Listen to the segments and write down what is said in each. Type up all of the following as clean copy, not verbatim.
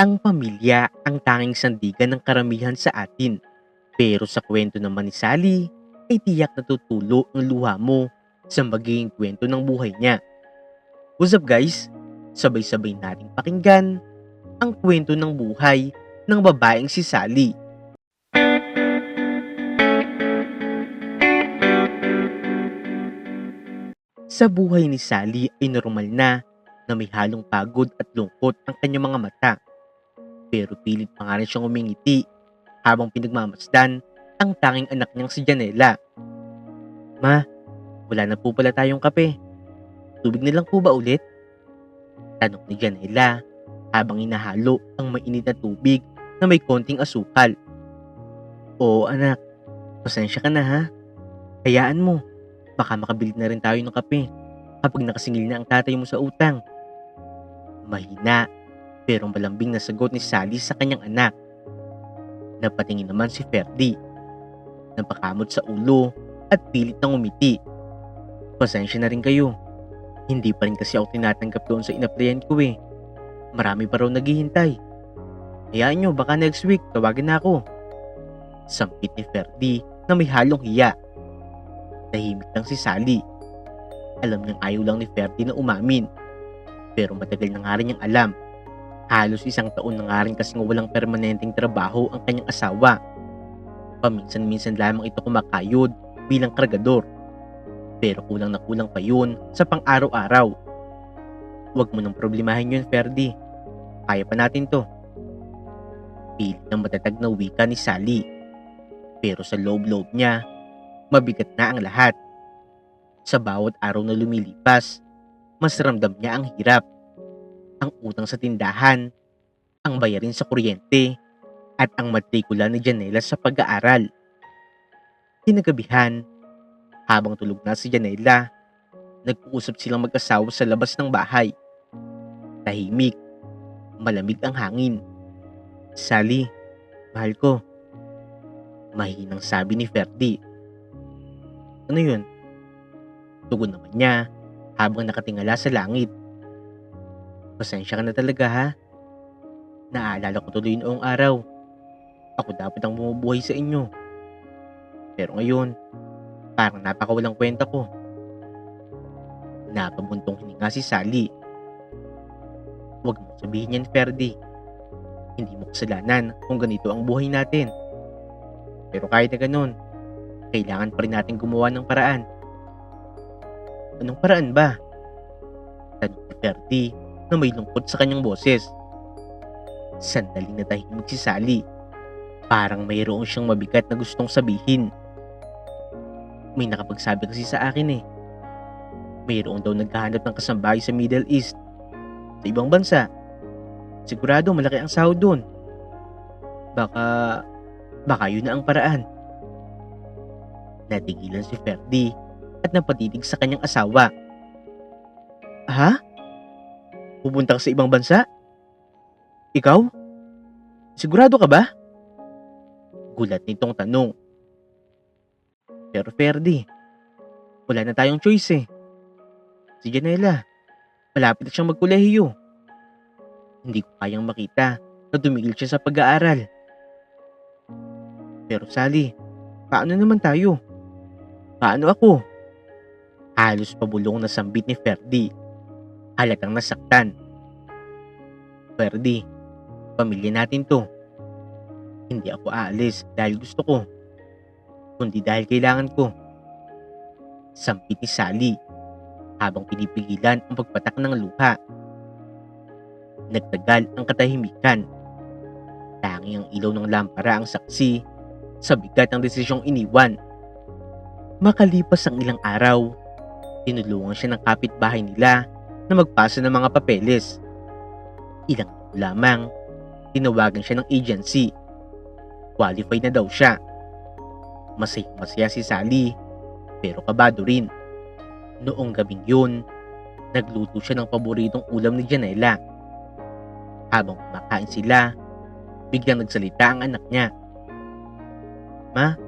Ang pamilya ang tanging sandigan ng karamihan sa atin. Pero sa kwento naman ni Sally, ay tiyak na tutulo ang luha mo sa magiging kwento ng buhay niya. What's up guys? Sabay-sabay nating pakinggan ang kwento ng buhay ng babaeng si Sally. Sa buhay ni Sally ay normal na may halong pagod at lungkot ang kanyang mga mata. Pero pilit pa nga rin siyang umingiti habang pinagmamasdan ang tanging anak niyang si Janela. Ma, wala na po pala tayong kape. Tubig na lang po ba ulit? Tanong ni Janela habang inahalo ang mainit na tubig na may konting asukal. Oo anak, pasensya ka na ha. Hayaan mo, baka makabili na rin tayo ng kape kapag nakasingil na ang tatay mo sa utang. Mahina pero malambing na sagot ni Sally sa kanyang anak. Napatingin naman si Ferdy. Napakamot sa ulo at pilit nang umiti. Pasensya na rin kayo. Hindi pa rin kasi ako tinatanggap doon sa inaplayan ko eh. Marami pa raw naghihintay. Hayaan nyo, baka next week tawagin na ako. Sampit ni Ferdy na may halong hiya. Tahimik lang si Sally. Alam niyang ayaw lang ni Ferdy na umamin. Pero matagal na nga rin niyang alam. Halos 1 taon na nga rin kasing walang permanenteng trabaho ang kanyang asawa. Paminsan-minsan lamang ito kumakayod bilang kargador. Pero kulang na kulang pa yun sa pang-araw-araw. Huwag mo nang problemahin yun, Ferdy. Kaya pa natin to. Pilit ng matatag na wika ni Sally. Pero sa loob-loob niya, mabigat na ang lahat. Sa bawat araw na lumilipas, mas ramdam niya ang hirap. Ang utang sa tindahan, ang bayarin sa kuryente, at ang matrikula ni Janela sa pag-aaral. Kinagabihan, habang tulog na si Janela, nag-uusap silang mag-asawa sa labas ng bahay. Tahimik, malamig ang hangin. Sally, mahal ko. Mahinang sabi ni Ferdy. Ano yun? Tugon naman niya habang nakatingala sa langit. Pasensya ka na talaga ha. Naalala ko tuloy noong araw. Ako dapat ang bumubuhay sa inyo. Pero ngayon, parang napakawalang kwenta ko. Napabuntong hininga si Sally. Huwag mong sabihin yan, Ferdy. Hindi mo kasalanan kung ganito ang buhay natin. Pero kahit na ganun, kailangan pa rin natin gumawa ng paraan. Anong paraan ba? Tanong ni Ferdy na may lungkot sa kanyang boses. Sandaling natahimik si Sally. Parang mayroon siyang mabigat na gustong sabihin. May nakapagsabi kasi sa akin eh. Mayroon daw naghahanap ng kasambahay sa Middle East. Sa ibang bansa. Sigurado malaki ang sahod doon. Baka yun na ang paraan. Natigilan si Ferdy at napatitig sa kanyang asawa. Ha? Pupunta ka sa ibang bansa? Ikaw? Sigurado ka ba? Gulat nitong tanong. Pero Ferdy, wala na tayong choice eh. Si Janela, malapit na siyang magkolehiyo. Hindi ko kayang makita na tumigil siya sa pag-aaral. Pero Sally, paano naman tayo? Paano ako? Halos pabulong na sambit ni Ferdy. Halatang nasaktan. Ferdy, pamilya natin to. Hindi ako aalis dahil gusto ko, kundi dahil kailangan ko. Sampit ni Sally habang pinipigilan ang pagpatak ng luha. Nagtagal ang katahimikan. Tanging ang ilaw ng lampara ang saksi sa bigat ng desisyong iniwan. Makalipas ang ilang araw, tinulungan siya ng kapitbahay nila na magpasa ng mga papeles. Ilang araw lamang, tinawagan siya ng agency. Qualified na daw siya. Masaya si Sally, pero kabado rin. Noong gabing yun, nagluto siya ng paboritong ulam ni Janela. Habang kumakain sila, biglang nagsalita ang anak niya. Ma,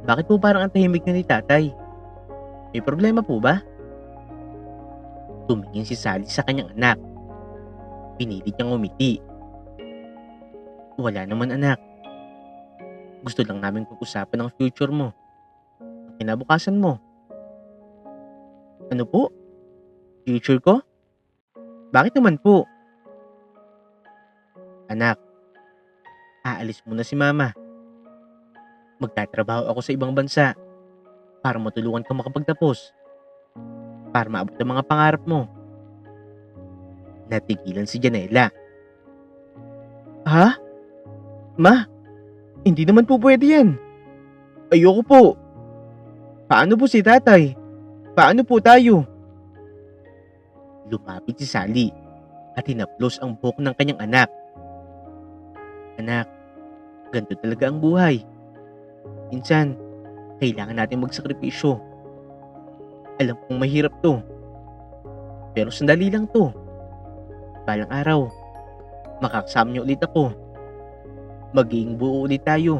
bakit po parang ang tahimik na ni tatay? May problema po ba? Tumingin si Sally sa kanyang anak. Pinilit niyang umiti. Wala naman anak. Gusto lang namin pag-usapan ang future mo, ang kinabukasan mo. Ano po? Future ko? Bakit naman po? Anak, aalis muna si mama. Magtatrabaho ako sa ibang bansa para matulungan ka makapagtapos, para maabot ang mga pangarap mo. Natigilan si Janela. Ha? Ma, hindi naman po pwede yan. Ayoko po. Paano po si tatay? Paano po tayo? Lumapit si Sally at hinaplos ang buhok ng kanyang anak. Anak, ganito talaga ang buhay. Minsan, kailangan natin magsakripisyo. Alam kong mahirap to. Pero sandali lang to. Balang araw, makakasama niyo ulit ako. Magiging buo ulit tayo.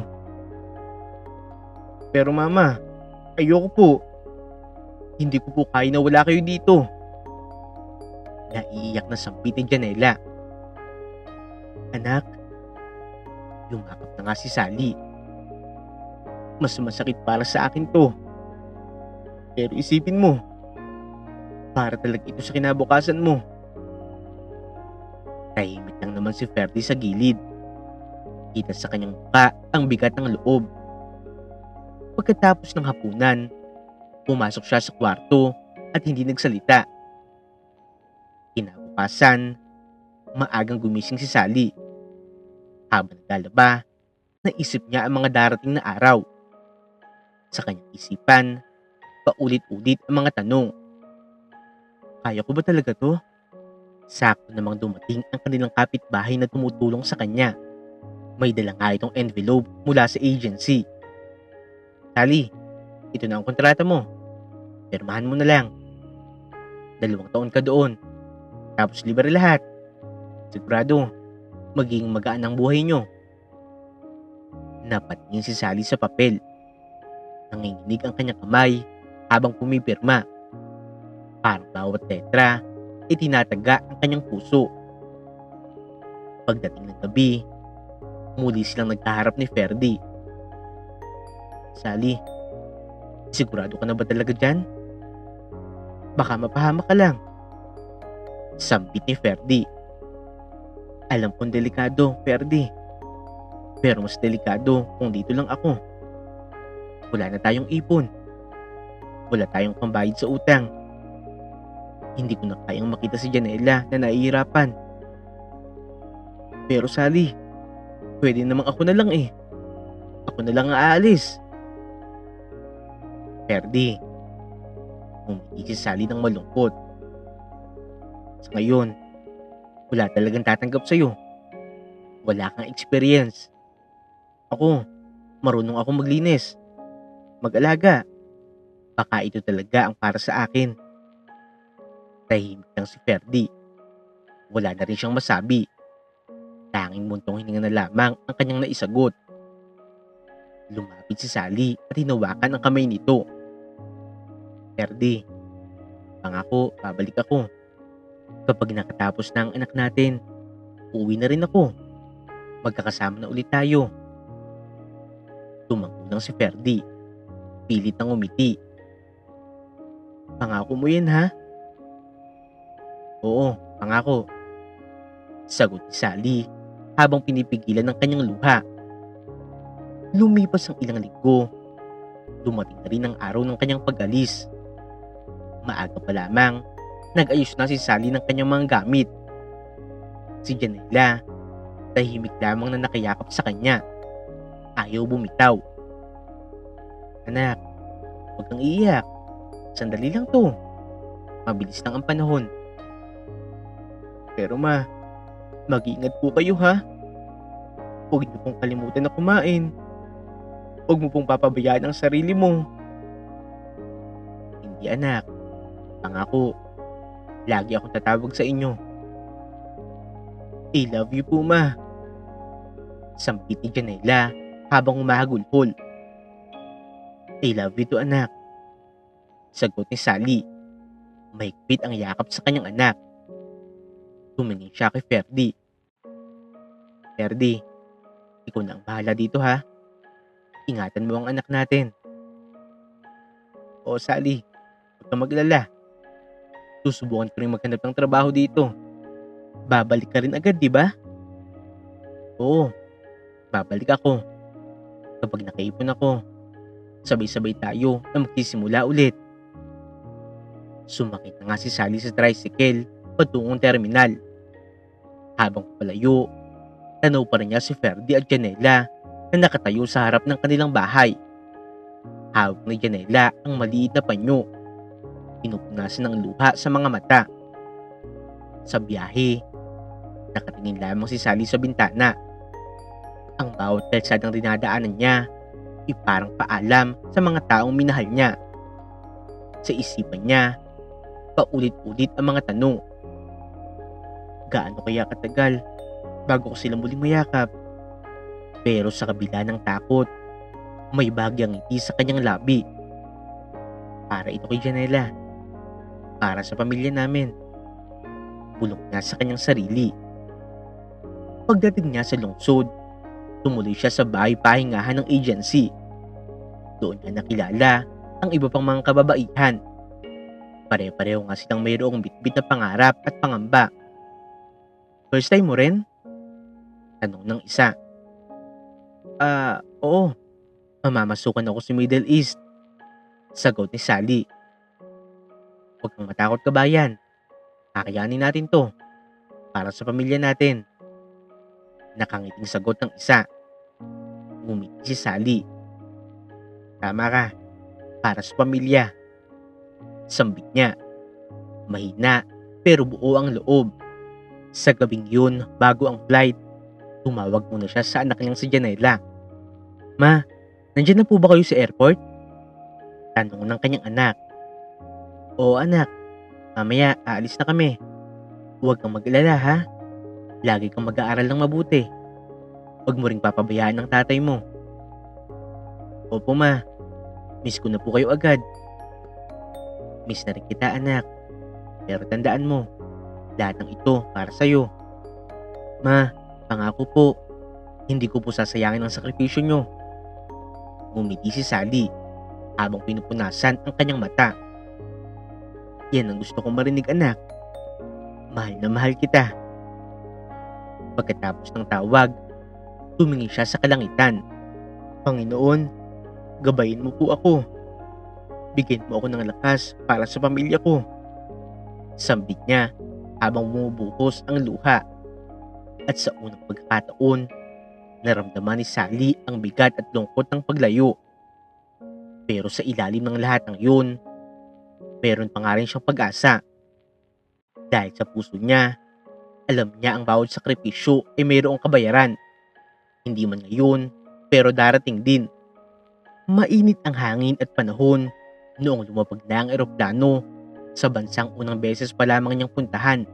Pero mama, ayoko po. Hindi ko po kaya na wala kayo dito. Naiiyak na sampit ni Janela. Anak, yumakap na nga si Sally. Mas masakit para sa akin to. Pero isipin mo, para talaga ito sa kinabukasan mo. Tahimik lang naman si Ferdy sa gilid. Kita sa kanyang mukha ang bigat ng loob. Pagkatapos ng hapunan, pumasok siya sa kwarto at hindi nagsalita. Kinabukasan, maagang gumising si Sally. Habang naglalaba, naisip niya ang mga darating na araw. Sa kanyang isipan, paulit-ulit ang mga tanong. Kaya ko ba talaga to? Sakto namang dumating ang kanilang kapitbahay na tumutulong sa kanya. May dala nga itong envelope mula sa agency. Sally, ito na ang kontrata mo. Pirmahan mo na lang. 2 taon ka doon. Tapos libre lahat. Sigurado, magiging magaan ang buhay nyo. Napatingin si Sally sa papel. Nanginginig ang kanyang kamay habang pumipirma. Parang bawat letra, itinataga ang kanyang puso. Pagdating ng gabi, muli silang nagkaharap ni Ferdy. Sally, sigurado ka na ba talaga dyan? Baka mapahamak ka lang. Sampit ni Ferdy. Alam kong delikado, Ferdy. Pero mas delikado kung dito lang ako. Wala na tayong ipon. Wala tayong pambayad sa utang. Hindi ko na kayang makita si Janela na nahihirapan. Pero Sally, pwede namang ako na lang eh. Ako na lang ang aalis. Ferdy, umiti si Sally ng malungkot. Sa ngayon, wala talagang tatanggap sa'yo. Wala kang experience. Ako, marunong ako maglinis. Mag-alaga. Baka ito talaga ang para sa akin. Tahimik lang si Ferdy. Wala na rin siyang masabi. Tanging muntong hininga na lamang ang kanyang naisagot. Lumapit si Sally at hinawakan ang kamay nito. Ferdy, pangako, babalik ako. Kapag nakatapos na ang anak natin, uuwi na rin ako. Magkakasama na ulit tayo. Tumango lang si Ferdy. Pilit ang umiti. Pangako mo yan ha? Oo, pangako. Sagot ni Sally habang pinipigilan ng kanyang luha. Lumipas ang ilang linggo. Dumating na rin ang araw ng kanyang pag-alis. Maaga pa lamang, nag-ayos na si Sally ng kanyang mga gamit. Si Janela, tahimik lamang na nakayakap sa kanya. Ayaw bumitaw. Anak, huwag kang iiyak. Sandali lang to. Mabilis lang ang panahon. Pero ma, mag-iingat po kayo ha. Huwag niyo pong kalimutan na kumain. Huwag mo pong papabayaan ang sarili mo. Hindi anak. Pangako, lagi akong tatawag sa inyo. I love you po ma. Sampit ni Janela habang umahagulhol. I love you to anak. Sagot ni Sally. Mahigpit ang yakap sa kanyang anak. Tumingin siya kay Ferdy. Ferdy, Ikaw na ang bahala dito ha. Ingatan mo ang anak natin. O Sally, huwag kang mag-alala. Susubukan ko rin maghanap ng trabaho dito. Babalik ka rin agad, di ba? Oo, babalik ako. Kapag nakaipon ako, sabay-sabay tayo na magsisimula ulit. Sumakit na nga si Sally sa tricycle patungong terminal. Habang palayo, tanaw pa rin niya si Ferdy at Janela na nakatayo sa harap ng kanilang bahay. Hawak ni Janela ang maliit na panyo. Pinupunasan ng luha sa mga mata. Sa biyahe, nakatingin lamang si Sally sa bintana. Ang bawat kalsadang dinadaanan niya ay parang paalam sa mga taong minahal niya. Sa isipan niya, paulit-ulit ang mga tanong. Gaano kaya katagal bago ko sila muling mayakap? Pero sa kabila ng takot, may bagyang ngiti sa kanyang labi. Para ito kay Janela. Para sa pamilya namin. Bulong niya sa kanyang sarili. Pagdating niya sa lungsod, tumuloy siya sa bahay pahingahan ng agency. Doon niya nakilala ang iba pang mga kababaihan. Pare-pareho nga silang mayroong bitbit na pangarap at pangamba. First time mo rin? Tanong ng isa. Oo. Mamamasukan ako sa Middle East. Sagot ni Sally. Huwag kang matakot kabayan. Kakayanin natin to. Para sa pamilya natin. Nakangiting sagot ng isa. Ngumiti si Sally. Tama ka. Para sa pamilya. Sambit niya. Mahina pero buo ang loob. Sa gabing yun, bago ang flight, tumawag muna siya sa anak niyang si Janela. Ma, nandiyan na po ba kayo sa airport? Tanong ng kanyang anak. Oo anak, mamaya aalis na kami. Huwag kang mag-alala ha. Lagi kang mag-aaral ng mabuti. Huwag mo ring papabayaan ng tatay mo. Opo ma, miss ko na po kayo agad. Miss na rin kita anak. Pero tandaan mo, lahat ng ito para sa'yo. Ma, pangako po, hindi ko po sasayangin ang sakripisyo nyo. Ngumiti si Sally habang pinupunasan ang kanyang mata. Yan ang gusto kong marinig anak. Mahal na mahal kita. Pagkatapos ng tawag, tumingin siya sa kalangitan. Panginoon, gabayin mo po ako. Bigyan mo ako ng lakas para sa pamilya ko. Sambit niya habang bumubuhos ang luha. At sa unang pagkakataon, naramdaman ni Sally ang bigat at lungkot ng paglayo. Pero sa ilalim ng lahat ng yun, meron pa nga rin siyang pag-asa. Dahil sa puso niya, alam niya ang bawat sakripisyo ay mayroong kabayaran. Hindi man ngayon, pero darating din. Mainit ang hangin at panahon noong lumapag na ang eroplano sa bansang unang beses pa lamang niyang puntahan.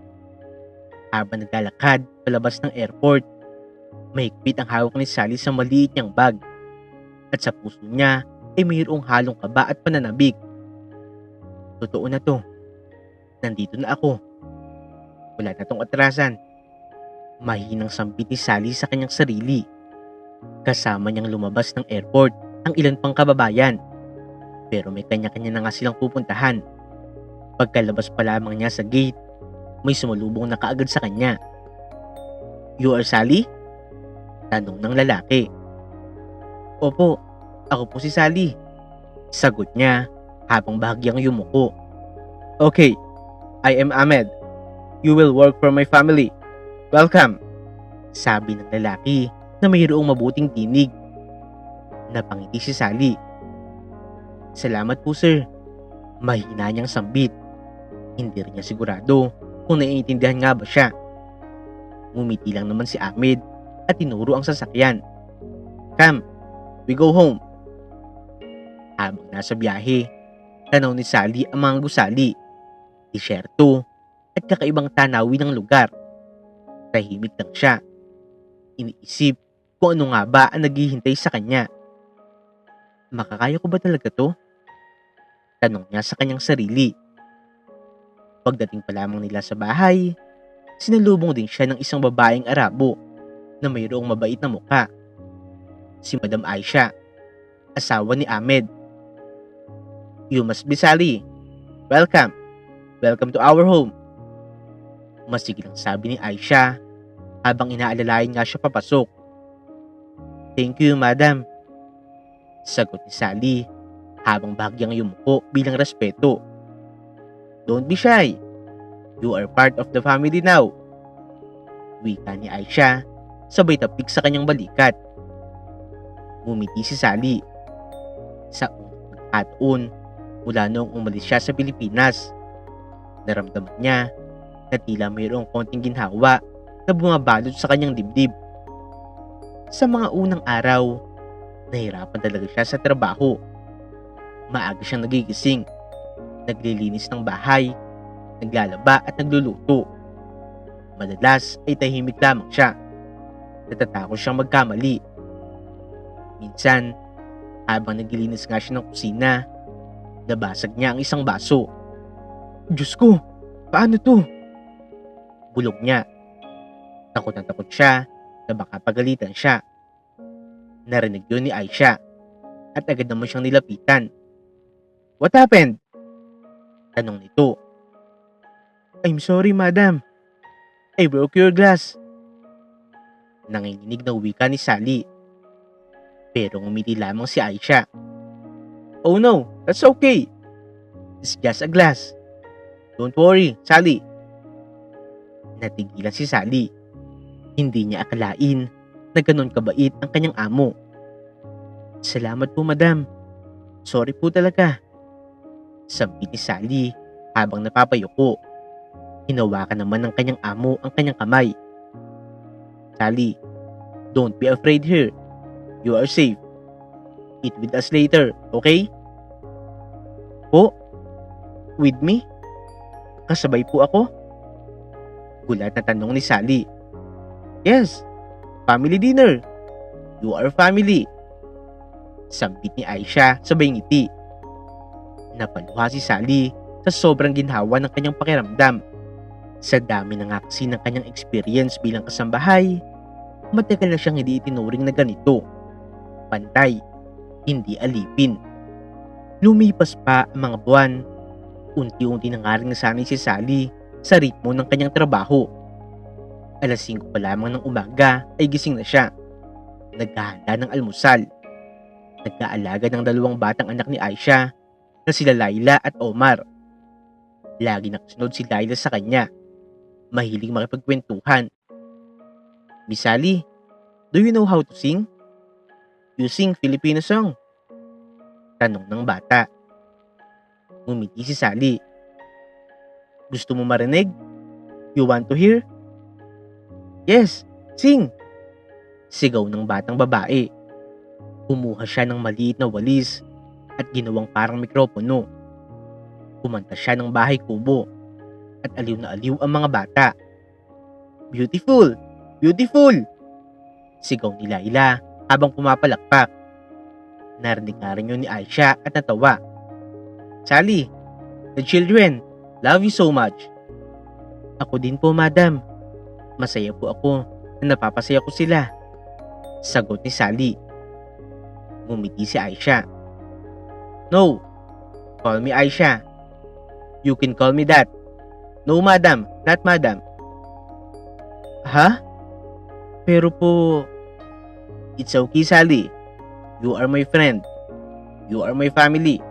Habang naglalakad palabas ng airport, mahigpit ang hawak ni Sally sa maliit niyang bag. At sa puso niya ay mayroong halong kaba at pananabik. Totoo na to. Nandito na ako. Wala na tong atrasan. Mahinang sambit ni Sally sa kanyang sarili. Kasama niyang lumabas ng airport ang ilan pang kababayan. Pero may kanya-kanya na nga silang pupuntahan. Pagkalabas pa lamang niya sa gate, may sumalubong na kaagad sa kanya. You are Sally? Tanong ng lalaki. Opo, ako po si Sally. Sagot niya habang bahagyang yumuko. Okay, I am Ahmed. You will work for my family. Welcome. Sabi ng lalaki na mayroong mabuting tinig. Napangiti si Sally. Salamat po sir. Mahina niyang sambit. Hindi rin niya sigurado kung naiintindihan nga ba siya. Ngumiti lang naman si Ahmed at tinuro ang sasakyan. Come, we go home. Habang nasa biyahe, tanaw ni Sally ang mga gusali, disyerto at kakaibang tanawin ng lugar. Tahimik lang siya. Iniisip kung ano nga ba ang naghihintay sa kanya. Makakaya ko ba talaga to? Tanong niya sa kanyang sarili. Pagdating pa lamang nila sa bahay, sinalubong din siya ng isang babaeng Arabo na mayroong mabait na mukha. si Madam Aisha, asawa ni Ahmed. "You must be Sally. Welcome. Welcome to our home." Masiglang sabi ni Aisha habang inaalalayan nga siya papasok. "Thank you, madam," sagot ni Sally habang bahagyang yumuko bilang respeto. "Don't be shy. You are part of the family now," wika ni Aisha sabay tapik sa kanyang balikat. Ngumiti si Sally. Sa unang pagkakataon mula noong umalis siya sa Pilipinas, naramdaman niya na tila mayroong konting ginhawa na bumabalot sa kanyang dibdib. Sa mga unang araw, nahirapan talaga siya sa trabaho. Maaga siyang nagigising, naglilinis ng bahay, naglalaba at nagluluto. Madalas ay tahimik lamang siya. Natatakot siyang magkamali. Minsan, habang naglilinis nga siya ng kusina, nabasag niya ang isang baso. "Diyos ko, paano to?" bulog niya. Takot na takot siya na baka pagalitan siya. Narinig yun ni Aisha at agad naman siyang nilapitan. "What happened?" tanong nito. "I'm sorry, madam. I broke your glass." Nanginginig na wika ni Sally. Pero ngumiti lamang si Aisha. "Oh no, that's okay. It's just a glass. Don't worry, Sally." Natigilan si Sally. Hindi niya akalain na ganon kabait ang kanyang amo. "Salamat po, madam. Sorry po talaga," sabi ni Sally habang napapayuko. Hinawakan naman ng kanyang amo ang kanyang kamay. "Sally, don't be afraid here. You are safe. Eat with us later, okay?" "Po? With me? Kasabay po ako?" Gulat na tanong ni Sally. "Yes, family dinner. You are family," sambit ni Aisha sabay ngiti. Napaluha si Sally sa sobrang ginhawa ng kanyang pakiramdam. Sa dami na nga kasi ng kanyang experience bilang kasambahay, matagal na siyang hindi itinuring na ganito. Pantay, hindi alipin. Lumipas pa ang mga buwan. Unti-unti na nga rin nasanay si Sally sa ritmo ng kanyang trabaho. Alas 5 pa lamang ng umaga ay gising na siya. Naghahanda ng almusal. Nag-aalaga ng 2 batang anak ni Aisha na sila Laila at Omar. Lagi nakasunod si Laila sa kanya. Mahilig makipagkwentuhan. "Miss Sally, do you know how to sing? You sing Filipino song?" tanong ng bata. Ngumiti si Sally. "Gusto mo marinig? You want to hear?" "Yes, sing!" sigaw ng batang babae. Kumuha siya ng maliit na walis at ginawang parang mikropono. Kumanta siya ng Bahay Kubo at aliw na aliw ang mga bata. "Beautiful! Beautiful!" sigaw ni Laila habang pumapalakpak. Narinig nga rin yun ni Aisha at natawa. "Sally, the children love you so much." "Ako din po, madam. Masaya po ako na napapasaya ko sila," sagot ni Sally. Ngumiti si Aisha. "No, call me Aisha. You can call me that." "No, madam, not madam." "Ha? Pero po..." "It's okay, Sally. You are my friend. You are my family,"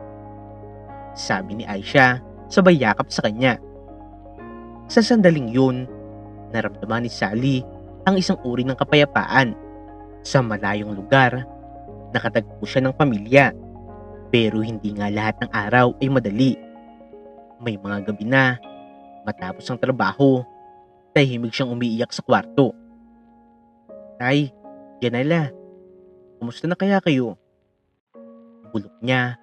sabi ni Aisha sabay yakap sa kanya. Sa sandaling yun, naramdaman ni Sally ang isang uri ng kapayapaan. Sa malayong lugar, nakatagpo siya ng pamilya. Pero hindi nga lahat ng araw ay madali. May mga gabi na, matapos ang trabaho, tahimik siyang umiiyak sa kwarto. "Tay, Janela, kumusta na kaya kayo?" bulok niya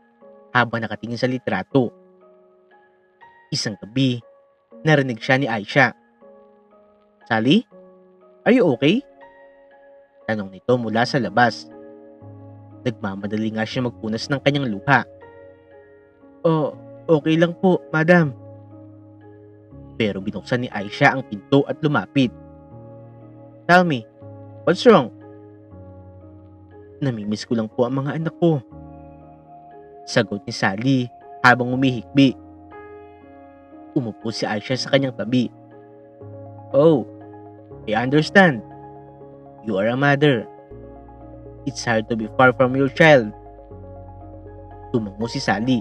habang nakatingin sa litrato. Isang gabi, narinig siya ni Aisha. "Sally, are you okay?" tanong nito mula sa labas. Nagmamadali nga siya magpunas ng kanyang luha. "Oh, okay lang po, madam." Pero binuksan ni Aisha ang pinto at lumapit. "Tell me, what's wrong?" Namimiss ko lang po ang mga anak ko. Sagot ni Sally habang umihikbi. Umupo si Aisha sa kanyang tabi. Oh, I understand. You are a mother. It's hard to be far from your child. Tumango si Sally.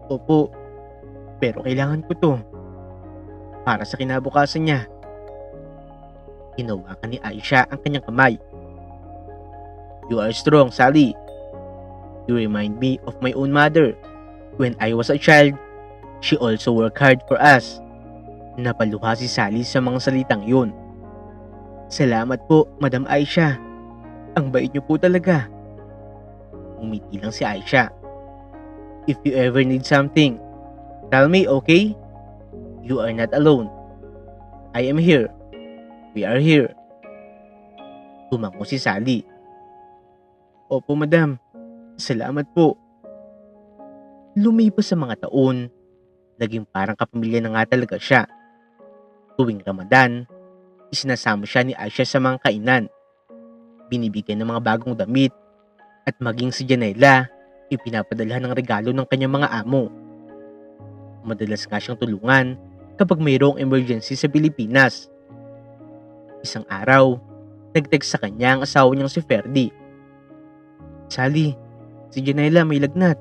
Opo, pero kailangan ko to. Para sa kinabukasan niya. Hinawakan ni Aisha ang kanyang kamay. You are strong, Sally. You remind me of my own mother. When I was a child, she also worked hard for us. Napaluha si Sally sa mga salitang yun. Salamat po, Madam Aisha. Ang bait niyo po talaga. Umiti lang si Aisha. If you ever need something, tell me, okay? You are not alone. I am here. We are here. Tumango si Sally. Opo, Madam. Salamat po. Lumipas sa mga taon, naging parang kapamilya na nga talaga siya. Tuwing Ramadan, isinasama siya ni Aisha sa mga kainan. Binibigyan ng mga bagong damit at maging si Janela, ipinapadala ng regalo ng kanyang mga amo. Madalas nga siyang tulungan kapag mayroong emergency sa Pilipinas. Isang araw, nag-text sa kanya ang asawa niyang si Ferdy. Sally, si Janela may lagnat.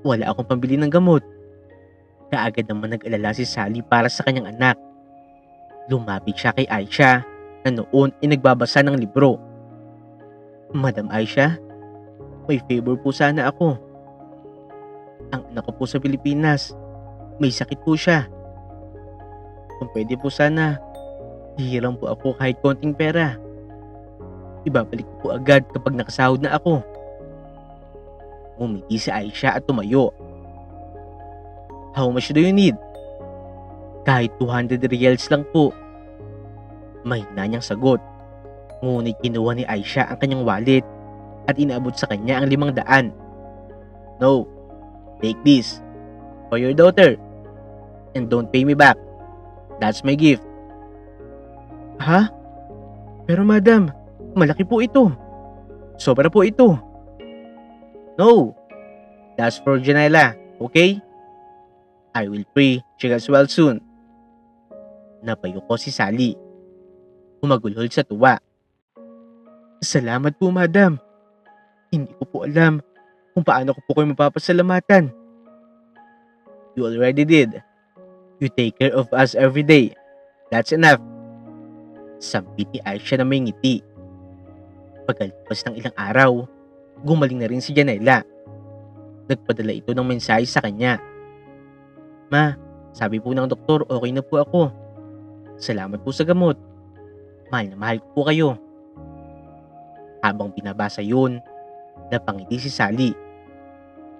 Wala akong pambili ng gamot. Kaagad naman nag-alala si Sally para sa kanyang anak. Lumapit siya kay Aisha na noon ay nagbabasa ng libro. Madam Aisha, may favor po sana ako. Ang anak ko po sa Pilipinas, may sakit po siya. Kung pwede po sana, hihiram po ako kahit konting pera. Ibabalik ko po agad kapag nakasahod na ako. Ngumiti si Aisha at tumayo. How much do you need? Kahit 200 reals lang po. Mahina niyang sagot. Ngunit kinuha ni Aisha ang kanyang wallet at inaabot sa kanya ang 500. No, take this. For your daughter. And don't pay me back. That's my gift. Ha? Pero madam, malaki po ito. Sobra po ito. No, that's for Janela, okay? I will pray she gets well soon. Napayuko si Sally. Humagulhol sa tuwa. Salamat po, madam. Hindi ko po alam kung paano ko po kayo mapapasalamatan. You already did. You take care of us every day. That's enough. Sampit ni Aisha na may ngiti. Pagkalipas ng ilang araw, gumaling na rin si Janela. Nagpadala ito ng mensahe sa kanya. Ma, sabi po ng doktor okay na po ako. Salamat po sa gamot. Mahal na mahal ko po kayo. Habang binabasa yun, napangiti si Sally.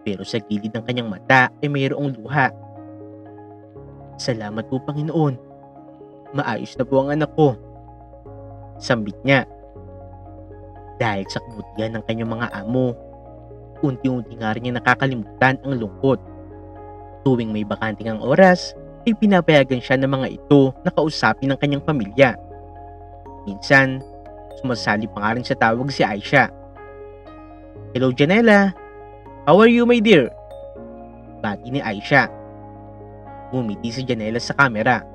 Pero sa gilid ng kanyang mata ay mayroong luha. Salamat po, Panginoon. Maayos na po ang anak ko. Sambit niya. Dahil sa kabutihan ng kanyang mga amo, unti-unti nga rin niya nakakalimutan ang lungkot. Tuwing may bakanting ang oras, ay pinapayagan siya ng mga ito na kausapin ng kanyang pamilya. Minsan, sumasali pa nga rin sa tawag si Aisha. Hello, Janela. How are you, my dear? Bati ni Aisha. Ngumiti si Janela sa kamera.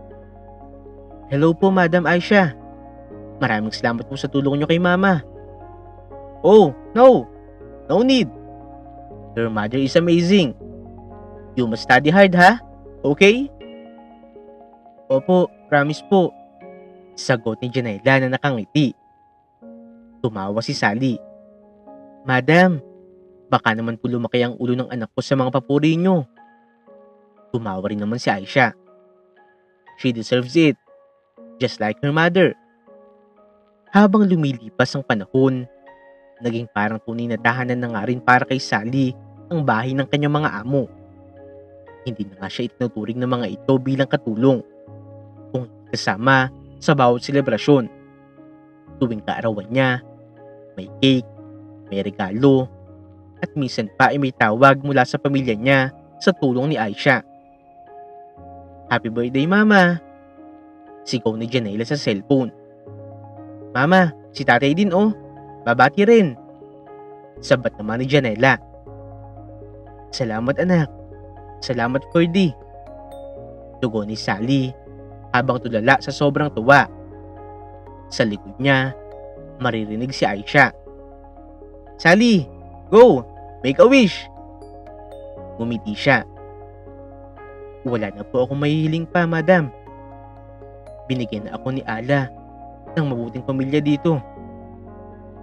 Hello po, Madam Aisha. Maraming salamat po sa tulong niyo kay Mama. Oh, no. No need. Your mother is amazing. You must study hard, ha? Okay? Opo, promise po. Sagot ni Janela na nakangiti. Tumawa si Sally. Madam, baka naman po lumaki ang ulo ng anak ko sa mga papuri niyo. Tumawa rin naman si Aisha. She deserves it. Just like her mother. Habang lumilipas ang panahon, naging parang tunay na tahanan na nga rin para kay Sally ang bahay ng kanyang mga amo. Hindi na nga siya itinuturing ng mga ito bilang katulong, kung kasama sa bawat selebrasyon. Tuwing kaarawan niya, may cake, may regalo, at minsan pa ay may tawag mula sa pamilya niya sa tulong ni Aisha. Happy birthday, Mama! Sigaw ni Janela sa cellphone. Mama, si tatay din oh. Babati rin. Sabat naman ni Janela. Salamat anak. Salamat Ferdy. Tugon ni Sally habang tulala sa sobrang tuwa. Sa likod niya, maririnig si Aisha. Sally, go! Make a wish! Ngumiti siya. Wala na po akong mahihiling pa, madam. Binigyan na ako ni Ala ng mabuting pamilya dito.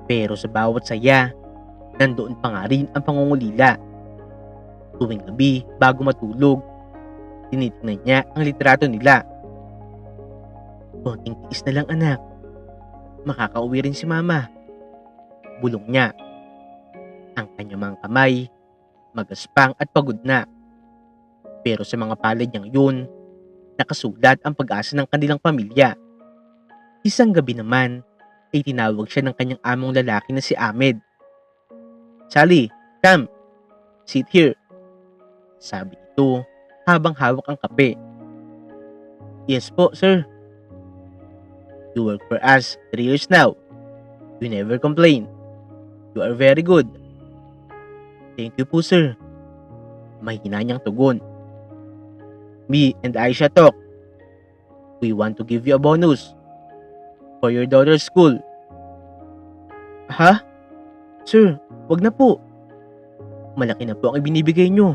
Pero sa bawat saya, nandoon pa nga rin ang pangungulila. Tuwing gabi bago matulog, tinitingnan niya ang litrato nila. Konting tiis na lang anak. Makakauwi rin si mama. Bulong niya. Ang kanyang mga kamay, magaspang at pagod na. Pero sa mga palad niyang yun, nakasulat ang pag-asa ng kanilang pamilya. Isang gabi naman, ay tinawag siya ng kanyang among lalaki na si Ahmed. Sally, come. Sit here. Sabi nito habang hawak ang kape. Yes po, sir. You work for us 3 years now. You never complain. You are very good. Thank you po, sir. Mahina niyang tugon. Me and Aisha talk. We want to give you a bonus for your daughter's school. Ha? Sir, wag na po. Malaki na po ang ibinibigay nyo.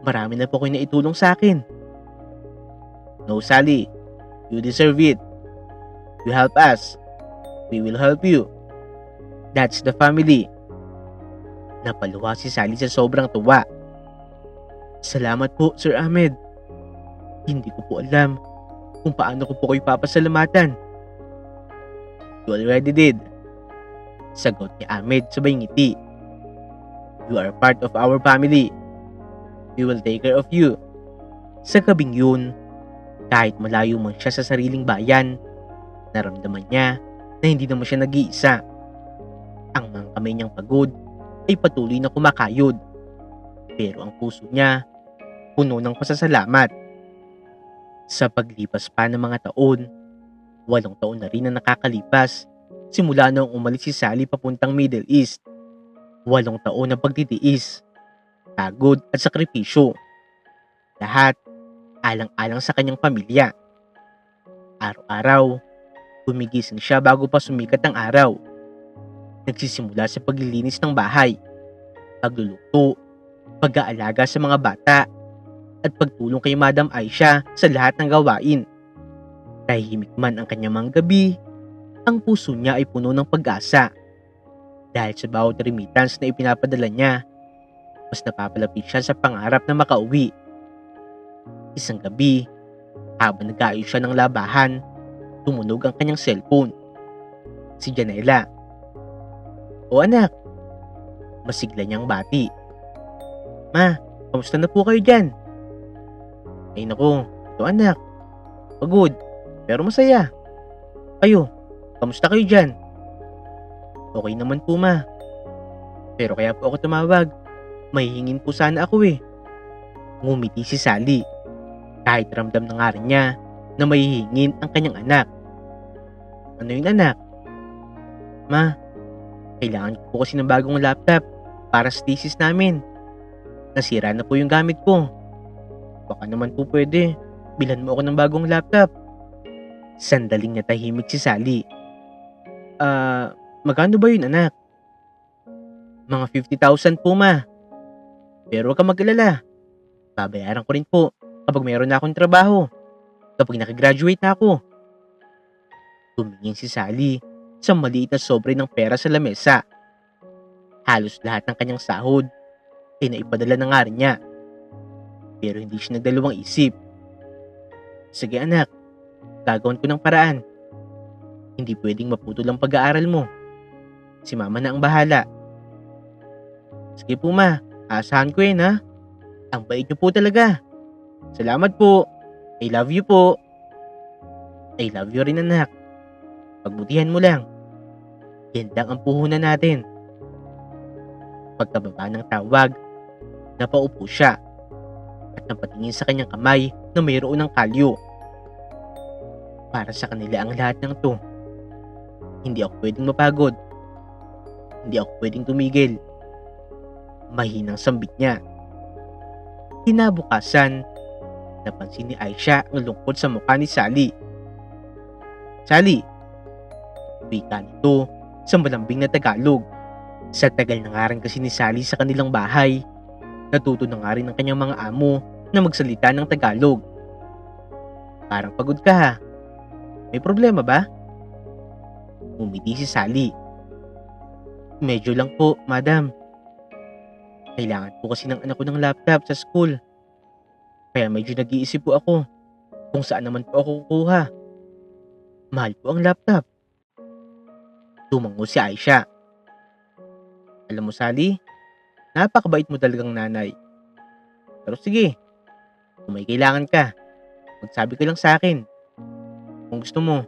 Marami na po kayo na itulong sa akin. No, Sally. You deserve it. You help us. We will help you. That's the family. Napaluha si Sally sa sobrang tuwa. Salamat po, Sir Ahmed. Hindi ko po alam kung paano ko po kayo papasalamatan. You already did. Sagot ni Ahmed sabay ngiti. You are part of our family. We will take care of you. Sa gabing yun, kahit malayo man siya sa sariling bayan, naramdaman niya na hindi naman siya nag-iisa. Ang mga kamay niyang pagod ay patuloy na kumakayod. Pero ang puso niya, puno ng pasasalamat. Sa paglipas pa ng mga taon, 8 taon na rin na nakakalipas simula noong umalis si Sally papuntang Middle East. 8 taon na pagtitiis, pagod at sakripisyo. Lahat alang-alang sa kanyang pamilya. Araw-araw, gumigising siya bago pa sumikat ang araw. Nagsisimula sa paglilinis ng bahay, pagluluto, pag-aalaga sa mga bata, at pagtulong kay Madam Aisha sa lahat ng gawain. Tahimik man ang kanyang mga gabi, ang puso niya ay puno ng pag-asa. Dahil sa bawat remittance na ipinapadala niya, mas napapalapit siya sa pangarap na makauwi. Isang gabi, habang nag-aayos siya ng labahan, tumunog ang kanyang cellphone. Si Janela. O anak, masigla niyang bati. Ma, kamusta na po kayo dyan? Ay naku, ito anak. Pagod, pero masaya. Kayo, kamusta kayo dyan? Okay naman po ma. Pero kaya po ako tumawag. Mahihingin po sana ako eh. Ngumiti si Sally. Kahit ramdam na nga rin niya na mahihingin ang kanyang anak. Ano yun anak? Ma, kailangan ko po kasi ng bagong laptop para sa thesis namin. Nasira na po yung gamit ko. Baka naman po pwede, bilhan mo ako ng bagong laptop. Sandaling natahimik si Sally. Magkano ba yun anak? Mga 50,000 po ma. Pero huwag kang mag-alala. Babayaran ko rin po kapag mayroon na akong trabaho. Kapag nakagraduate na ako. Tumingin si Sally sa maliit na sobre ng pera sa lamesa. Halos lahat ng kanyang sahod ay naipadala na nga rin niya. Pero hindi siya nagdalawang isip. Sige anak, gagawin ko ng paraan. Hindi pwedeng maputol ang pag-aaral mo. Si mama na ang bahala. Sige po ma, aasahan ko yun ha. Ang bait niyo po talaga. Salamat po. I love you po. I love you rin anak. Pagbutihan mo lang. Yan lang ang puhunan natin. Pagkababa ng tawag, napaupo siya at napatingin sa kanyang kamay na mayroon ng kalyo. Para sa kanila ang lahat ng to. Hindi ako pwedeng mapagod. Hindi ako pwedeng tumigil. Mahinang sambit niya. Kinabukasan, napansin ni Aisha ang lungkot sa mukha ni Sally. Sally, wika nito sa malambing na Tagalog. Sa tagal na nga rin kasi ni Sally sa kanilang bahay, natuto na nga rin ang kanyang mga amo na magsalita ng Tagalog. Parang pagod ka ha. May problema ba? Umiti si Sally. Medyo lang po, madam. Kailangan po kasi ng anak ko ng laptop sa school. Kaya medyo nag-iisip po ako kung saan naman po ako kukuha. Mahal po ang laptop. Tumango si Aisha. Alam mo Sally, napakabait mo talagang nanay. Pero sige, kung may kailangan ka, magsabi ka lang sa akin. Kung gusto mo,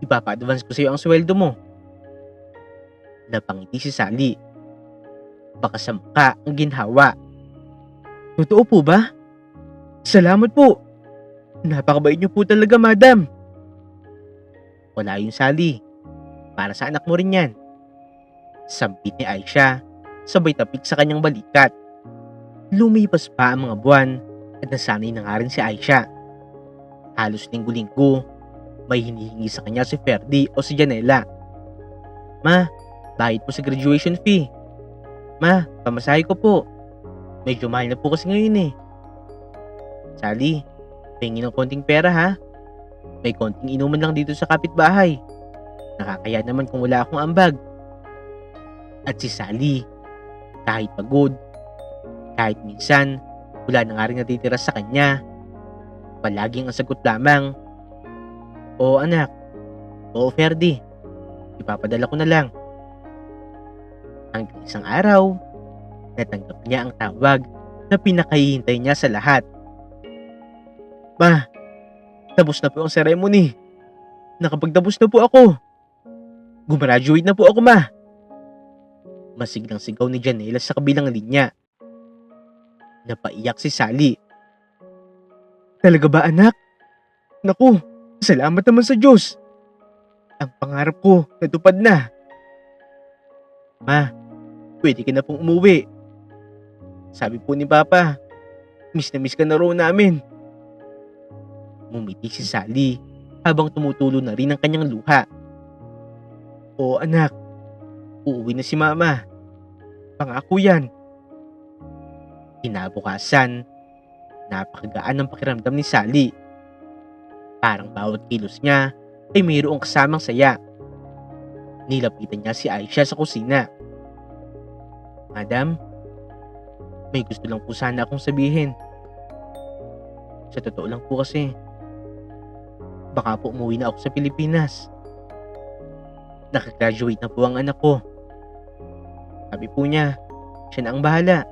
ipapa-advance ko sa iyo ang sweldo mo. Napangiti si Sally. Baka sa mukha ang ginhawa. Totoo po ba? Salamat po. Napakabait niyo po talaga, madam. Wala yung Sally. Para sa anak mo rin yan. Sampit ni Aisha, sabay tapik sa kanyang balikat. Lumipas pa ang mga buwan at nasanay na nga rin si Aisha. Halos linggo-linggo, may hinihingi sa kanya si Ferdy o si Janela. Ma, bayad po sa graduation fee. Ma, pamasahe ko po. Medyo mahal na po kasi ngayon eh. Sally, pengi ng konting pera ha. May konting inuman lang dito sa kapitbahay. Nakakaya naman kung wala akong ambag. At si Sally, kahit pagod, kahit minsan, wala na nga rin natitira sa kanya. Palaging ang sagot lamang, "Oo anak, oo Ferdy, ipapadala ko na lang." Hanggang isang araw, natanggap niya ang tawag na pinakahihintay niya sa lahat. Ma, tapos na po ang ceremony. Nakapagtapos na po ako. Gumraduate na po ako, ma. Masiglang sigaw ni Janela sa kabilang linya. Napaiyak si Sally. Talaga ba anak? Naku, salamat naman sa Diyos. Ang pangarap ko natupad na. Ma, pwede ka na pong umuwi. Sabi po ni Papa, miss na miss ka na raw namin. Mumiti si Sally habang tumutulo na rin ang kanyang luha. Oo anak, uuwi na si Mama. Pangako yan. Kinabukasan, napakagaan ng pakiramdam ni Sally. Parang bawat kilos niya ay mayroong kasamang saya. Nilapitan niya si Aisha sa kusina. Madam, may gusto lang po sana akong sabihin. Sa totoo lang po kasi, baka po umuwi na ako sa Pilipinas. Nakagraduate na po ang anak ko. Sabi po niya, siya na ang bahala.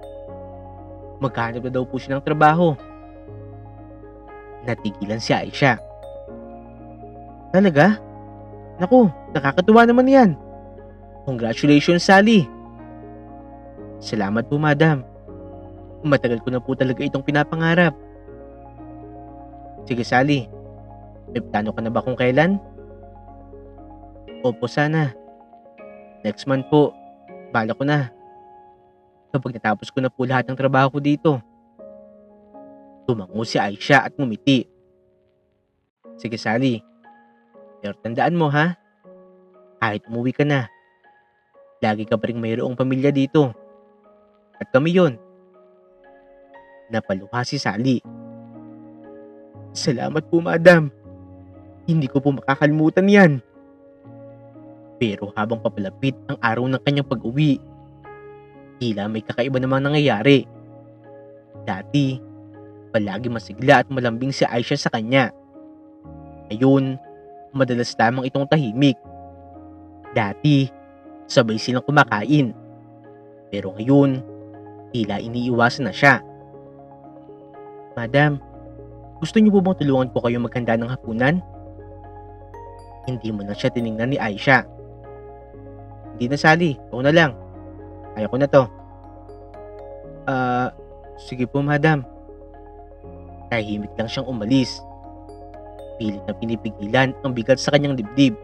Maghanap na daw po siya ng trabaho. Natigilan si Aisha. Talaga? Naku, nakakatuwa naman yan. Congratulations, Sally. Salamat po, madam. Matagal ko na po talaga itong pinapangarap. Sige, Sally. May plano ka na ba kung kailan? Opo, sana. Next month po. Bala ko na. Kapag natapos ko na po lahat ng trabaho ko dito. Tumango si Aisha at ngumiti. Sige, Sally. Pero tandaan mo ha, kahit umuwi ka na, lagi ka pa rin mayroong pamilya dito. At kami yon. Napaluha si Sally. Salamat po, madam. Hindi ko po makakalimutan yan. Pero habang papalapit ang araw ng kanyang pag-uwi, tila may kakaiba namang nangyayari. Dati, palagi masigla at malambing si Aisha sa kanya. Ngayon, madalas lamang itong tahimik. Dati, sabay silang kumakain. Pero ngayon, tila iniiwasan na siya. Madam, gusto niyo po bang tulungan ko kayo maghanda ng hapunan? Hindi mo na siya tiningnan ni Aisha. Hindi na, Sally. Ako na lang. Kaya ko na to. Sige po, madam. Tahimik lang siyang umalis. Pilit na pinipigilan ang bigat sa kanyang dibdib.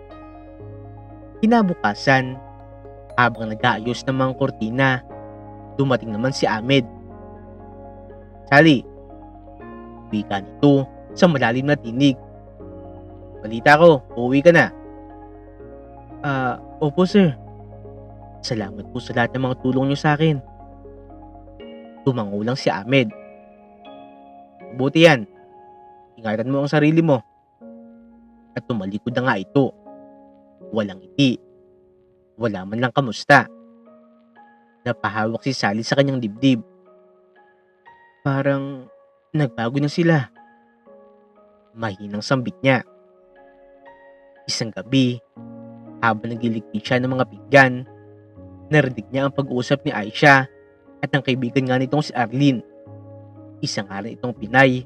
Kinabukasan, Habang nag-aayos ng mga kortina, dumating naman si Ahmed. "Sally," wika nito sa malalim na tinig. "Balita ko, uuwi ka na." Opo sir. Salamat po sa lahat ng mga tulong niyo sa akin." Tumango lang si Ahmed. "Buti yan. Ingatan mo ang sarili mo." At tumalikod na nga ito. Walang ngiti. Wala man lang kamusta. Napahawak si Sally sa kanyang dibdib. "Parang nagbago na sila." Mahinang sambit niya. Isang gabi, habang nagliligpit siya ng mga pinggan, narinig niya ang pag-uusap ni Aisha at ng kaibigan nga nitong si Arlene. Isang nga rin itong Pinay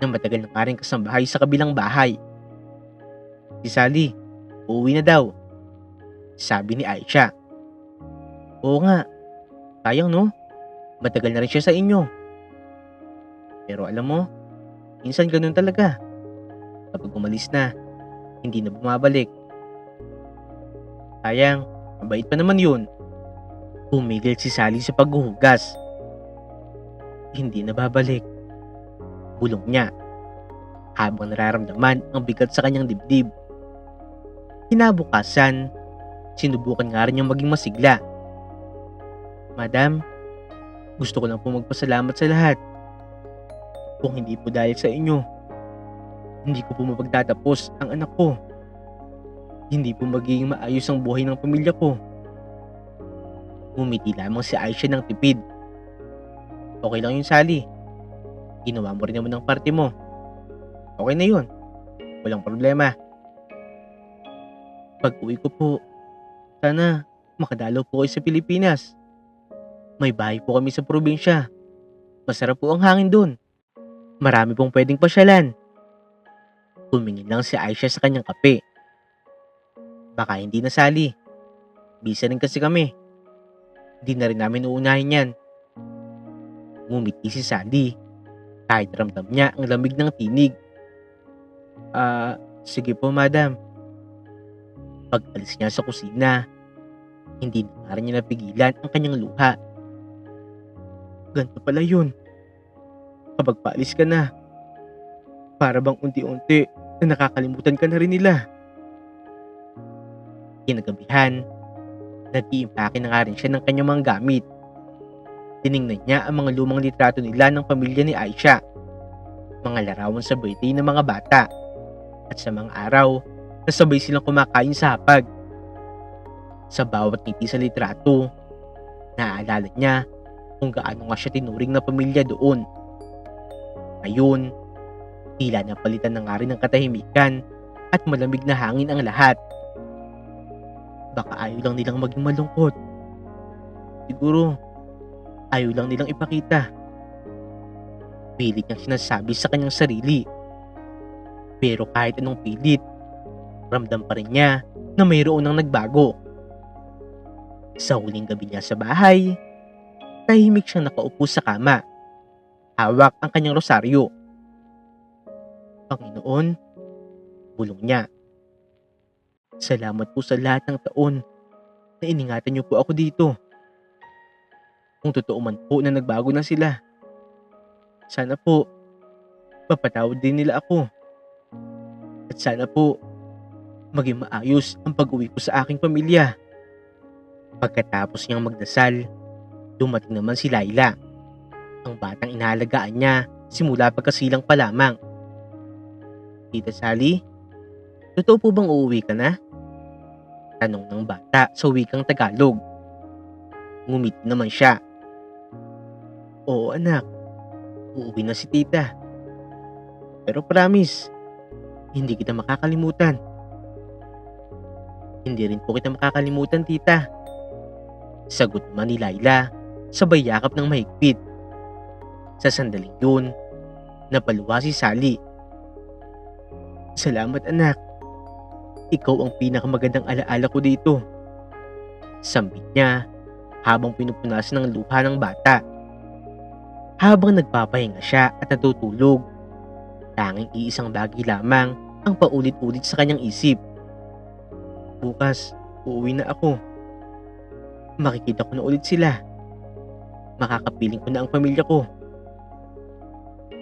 na matagal na nga rin kasambahay sa kabilang bahay. "Si Sally, uuwi na daw," sabi ni Aisha. "Oo nga, sayang no? Matagal na rin siya sa inyo. Pero alam mo, minsan ganun talaga. Kapag umalis na, hindi na bumabalik. Sayang, mabait pa naman yun." Pumigil si Sally sa paghuhugas. "Hindi na babalik," bulong niya, habang nararamdaman ang bigat sa kanyang dibdib. Kinabukasan, sinubukan nga rin niyang maging masigla. "Madam, gusto ko lang po magpasalamat sa lahat. Kung hindi po dahil sa inyo, hindi ko po mapagtatapos ang anak ko. Hindi po magiging maayos ang buhay ng pamilya ko." Ngumiti lamang si Aisha ng tipid. "Okay lang yun, Sally. Ginawa mo rin naman ang parte mo. Okay na yun. Walang problema. Pag-uwi ko po, sana makadalaw po kayo sa Pilipinas. May bahay po kami sa probinsya. Masarap po ang hangin doon. Marami pong pwedeng pasyalan." Tumingin lang si Aisha sa kanyang kape. "Baka hindi na, Sally. Busy rin kasi kami. Hindi na rin namin uunahin yan." Ngumiti si Sally, kahit ramdam niya ang lamig ng tinig. Sige po madam." Pag-alis niya sa kusina, hindi na nga rin niya napigilan ang kanyang luha. Ganito pala yun. Kapag paalis ka na, para bang unti-unti na nakakalimutan ka na rin nila. Kinagabihan, nag-iimpake na nga rin siya ng kanyang mga gamit. Tiningnan niya ang mga lumang litrato nila ng pamilya ni Aisha, mga larawan sa birthday ng mga bata, at sa mga araw na sabay silang kumakain sa hapag. Sa bawat ngiti sa litrato, naaalala niya kung gaano nga siya tinuring na pamilya doon. Ngayon, tila napalitan na nga rin ng katahimikan at malamig na hangin ang lahat. Baka ayaw lang nilang maging malungkot. Siguro, ayaw lang nilang ipakita. Pilit niyang sinasabi sa kanyang sarili. Pero kahit anong pilit, ramdam pa rin niya na mayroon nang nagbago. Sa huling gabi niya sa bahay, tahimik siyang nakaupo sa kama. Hawak ang kanyang rosaryo. "Panginoon," bulong niya, "salamat po sa lahat ng taon na iningatan niyo po ako dito. Kung totoo man po na nagbago na sila, sana po mapatawad din nila ako. At sana po maging maayos ang pag-uwi ko sa aking pamilya." Pagkatapos niyang magdasal, dumating naman si Laila, ang batang inahalagaan niya simula pagkasilang pa lamang. "Tita Sally, totoo po bang uuwi ka na?" Tanong ng bata sa wikang Tagalog. Ngumiti naman siya. "Oo anak, uuwi na si tita. Pero promise, hindi kita makakalimutan." "Hindi rin po kita makakalimutan, tita," sagot naman ni Laila, sabay yakap ng mahigpit. Sa sandaling yun, napaluha si Sally. "Salamat anak. Ikaw ang pinakamagandang alaala ko dito." Sambit niya habang pinupunasan ng luha ng bata. Habang nagpapahinga siya at natutulog, tanging iisang bagay lamang ang paulit-ulit sa kanyang isip. "Bukas, uuwi na ako. Makikita ko na ulit sila. Makakapiling ko na ang pamilya ko.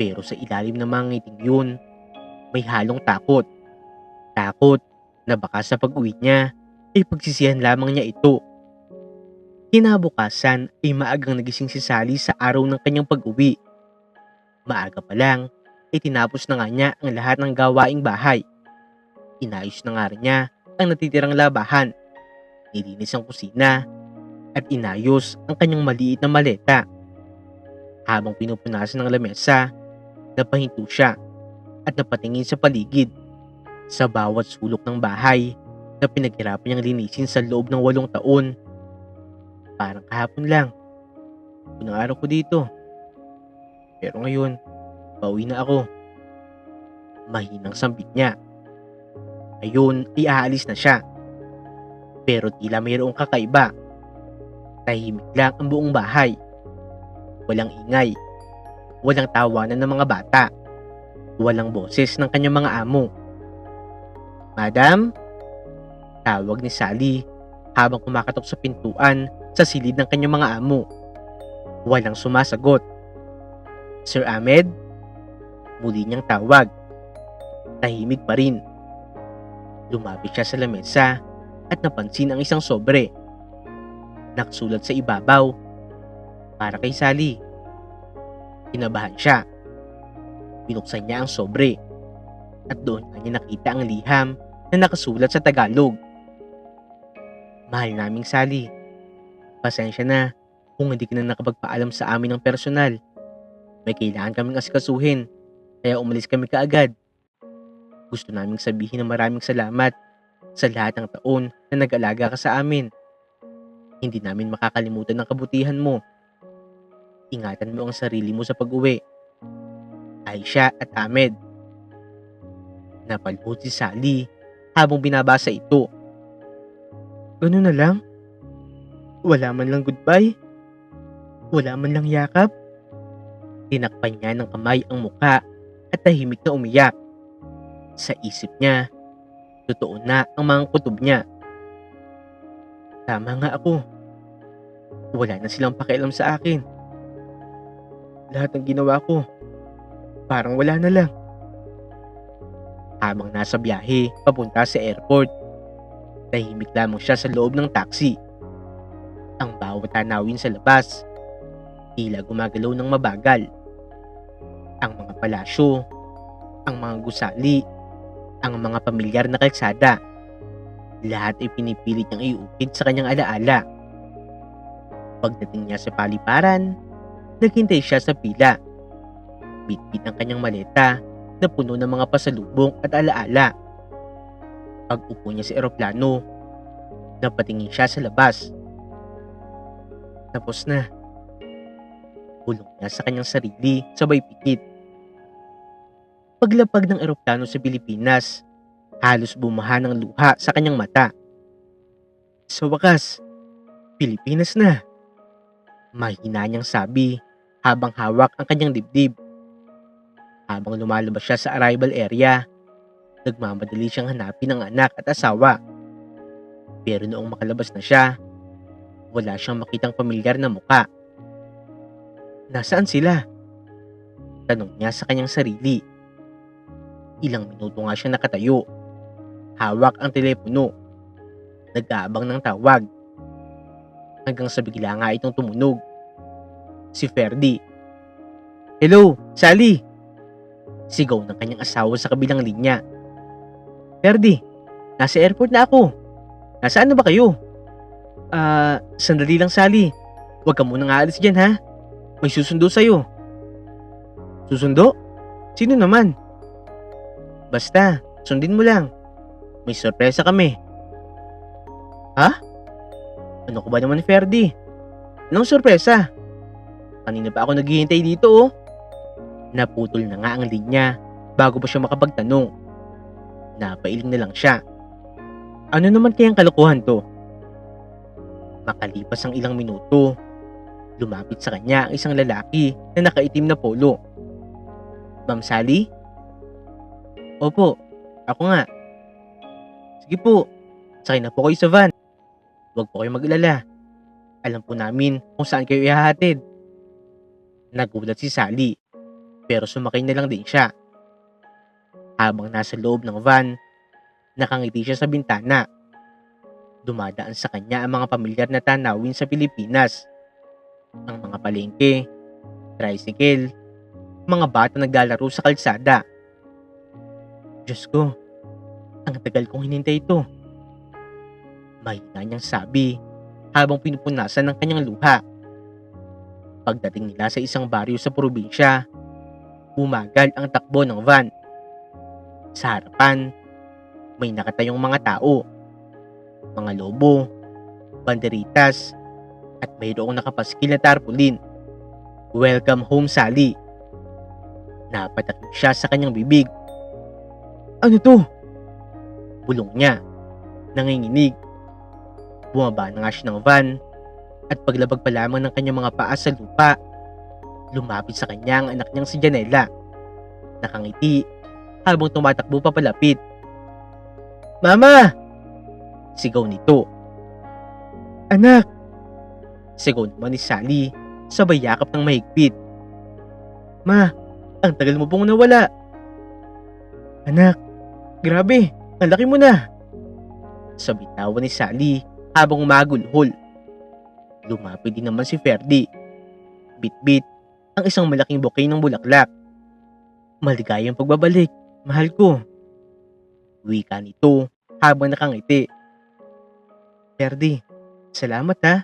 Pero sa ilalim ng mga ngiting yun, may halong takot. Takot na baka sa pag-uwi niya ay pagsisihan lamang niya ito. Kinabukasan ay maagang nagising si Sally sa araw ng kanyang pag-uwi. Maaga pa lang ay tinapos na nga niya ang lahat ng gawaing bahay. Inayos na nga rin niya ang natitirang labahan. Nilinis ang kusina at inayos ang kanyang maliit na maleta. Habang pinupunasan ng lamesa, napahinto siya at napatingin sa paligid. Sa bawat sulok ng bahay na pinaghirapan niyang linisin sa loob ng 8 taon. Parang kahapon lang. Unang araw ko dito. Pero ngayon, pauwi na ako. Mahinang sambit niya. Ngayon ay aalis na siya. Pero tila mayroong kakaiba. Tahimik lang ang buong bahay. Walang ingay. Walang tawanan ng mga bata. Walang boses ng kanyang mga amo. "Madam?" Tawag ni Sally habang kumakatok sa pintuan sa silid ng kanyang mga amo. Walang sumasagot. "Sir Ahmed?" Muli niyang tawag. Tahimik pa rin. Lumapit siya sa lamesa at napansin ang isang sobre. Nakasulat sa ibabaw, "Para kay Sally." Kinabahan siya. Binuksan niya ang sobre at doon niya nakita ang liham na nakasulat sa Tagalog. "Mahal naming Sally, pasensya na kung hindi ka na nakapagpaalam sa amin ng personal. May kailangan kaming asikasuhin, kaya umalis kami kaagad. Gusto naming sabihin na maraming salamat sa lahat ng taon na nag-alaga ka sa amin. Hindi namin makakalimutan ang kabutihan mo. Ingatan mo ang sarili mo sa pag-uwi. Aisha at Ahmed." Napalhod si Sally habang binabasa ito. Ganun na lang? Wala man lang goodbye? Wala man lang yakap? Tinakpan niya ng kamay ang muka at tahimik na umiyak. Sa isip niya, totoo na ang mga kutob niya. Tama nga ako. Wala na silang pakialam sa akin. Lahat ng ginawa ko, parang wala na lang. Habang nasa biyahe papunta sa airport, tahimik lamang siya sa loob ng taxi. Ang bawat tanawin sa labas, tila gumagalaw ng mabagal. Ang mga palasyo, ang mga gusali, ang mga pamilyar na kalsada, lahat ay pinipilit niyang iukit sa kanyang alaala. Pagdating niya sa paliparan, naghintay siya sa pila. Bitbit ang kanyang maleta na puno ng mga pasalubong at alaala. Pag-upo niya sa eroplano, napatingin siya sa labas. Tapos na. Bulong niya sa kanyang sarili sabay pikit. Paglapag ng eroplano sa Pilipinas, halos bumaha ng luha sa kanyang mata. Sa wakas, Pilipinas na. Mahina niyang sabi habang hawak ang kanyang dibdib. Habang lumalabas siya sa arrival area, nagmamadali siyang hanapin ang anak at asawa. Pero noong makalabas na siya, wala siyang makitang pamilyar na muka. Nasaan sila? Tanong niya sa kanyang sarili. Ilang minuto nga siya nakatayo. Hawak ang telepono. Nag-aabang ng tawag. Hanggang sa bigla nga itong tumunog. Si Ferdy. "Hello, Sally!" Sigaw ng kanyang asawa sa kabilang linya. "Ferdy, nasa airport na ako. Nasaan na ba kayo?" Sandali lang Sally. Huwag ka munang aalis dyan ha. May susundo sa'yo." "Susundo? Sino naman?" "Basta, sundin mo lang. May sorpresa kami." "Ha? Ano ko ba naman Ferdy? Anong sorpresa? Kanina pa ako naghihintay dito oh." Naputol na nga ang linya bago pa siya makapagtanong. Napailing na lang siya. Ano naman kayang kalokohan to? Makalipas ang ilang minuto, lumapit sa kanya ang isang lalaki na nakaitim na polo. "Ma'am Sally?" "Opo, ako nga." "Sige po, sakay na po kayo sa van. Huwag po kayong mag-alala. Alam po namin kung saan kayo ihahatid. Nagulat si Sally, pero sumakay na lang din siya. Habang nasa loob ng van, nakangiti siya sa bintana. Dumadaan sa kanya ang mga pamilyar na tanawin sa Pilipinas. Ang mga palengke, tricycle, mga bata naglalaro sa kalsada. Diyos ko, ang tagal kong hinintay ito. Mahina niyang sabi habang pinupunasan ng kanyang luha. Pagdating nila sa isang baryo sa probinsya, bumagal ang takbo ng van. Sa harapan, may nakatayong mga tao, mga lobo, banderitas, at mayroong nakapaskil na tarpaulin. Welcome home, Sally. Napatakip siya sa kanyang bibig. Ano to? Bulong niya, nanginginig. Bumaba na nga siya ng van at paglabag pa lamang ng kanyang mga paa sa lupa, lumapit sa kanya ang anak niyang si Janela. Nakangiti habang tumatakbo papalapit. Mama! Sigaw nito. Anak! Sigaw naman ni Sally, sabay yakap ng mahigpit. Ma, ang tagal mo pong nawala. Anak, grabe, ang laki mo na. Sabay tawa ni Sally habang umagulhol. Lumapit din naman si Ferdy. Bit-bit ang isang malaking bouquet ng bulaklak. Maligayang pagbabalik, mahal ko. Wika nito habang nakangiti. Ferdy, salamat ha.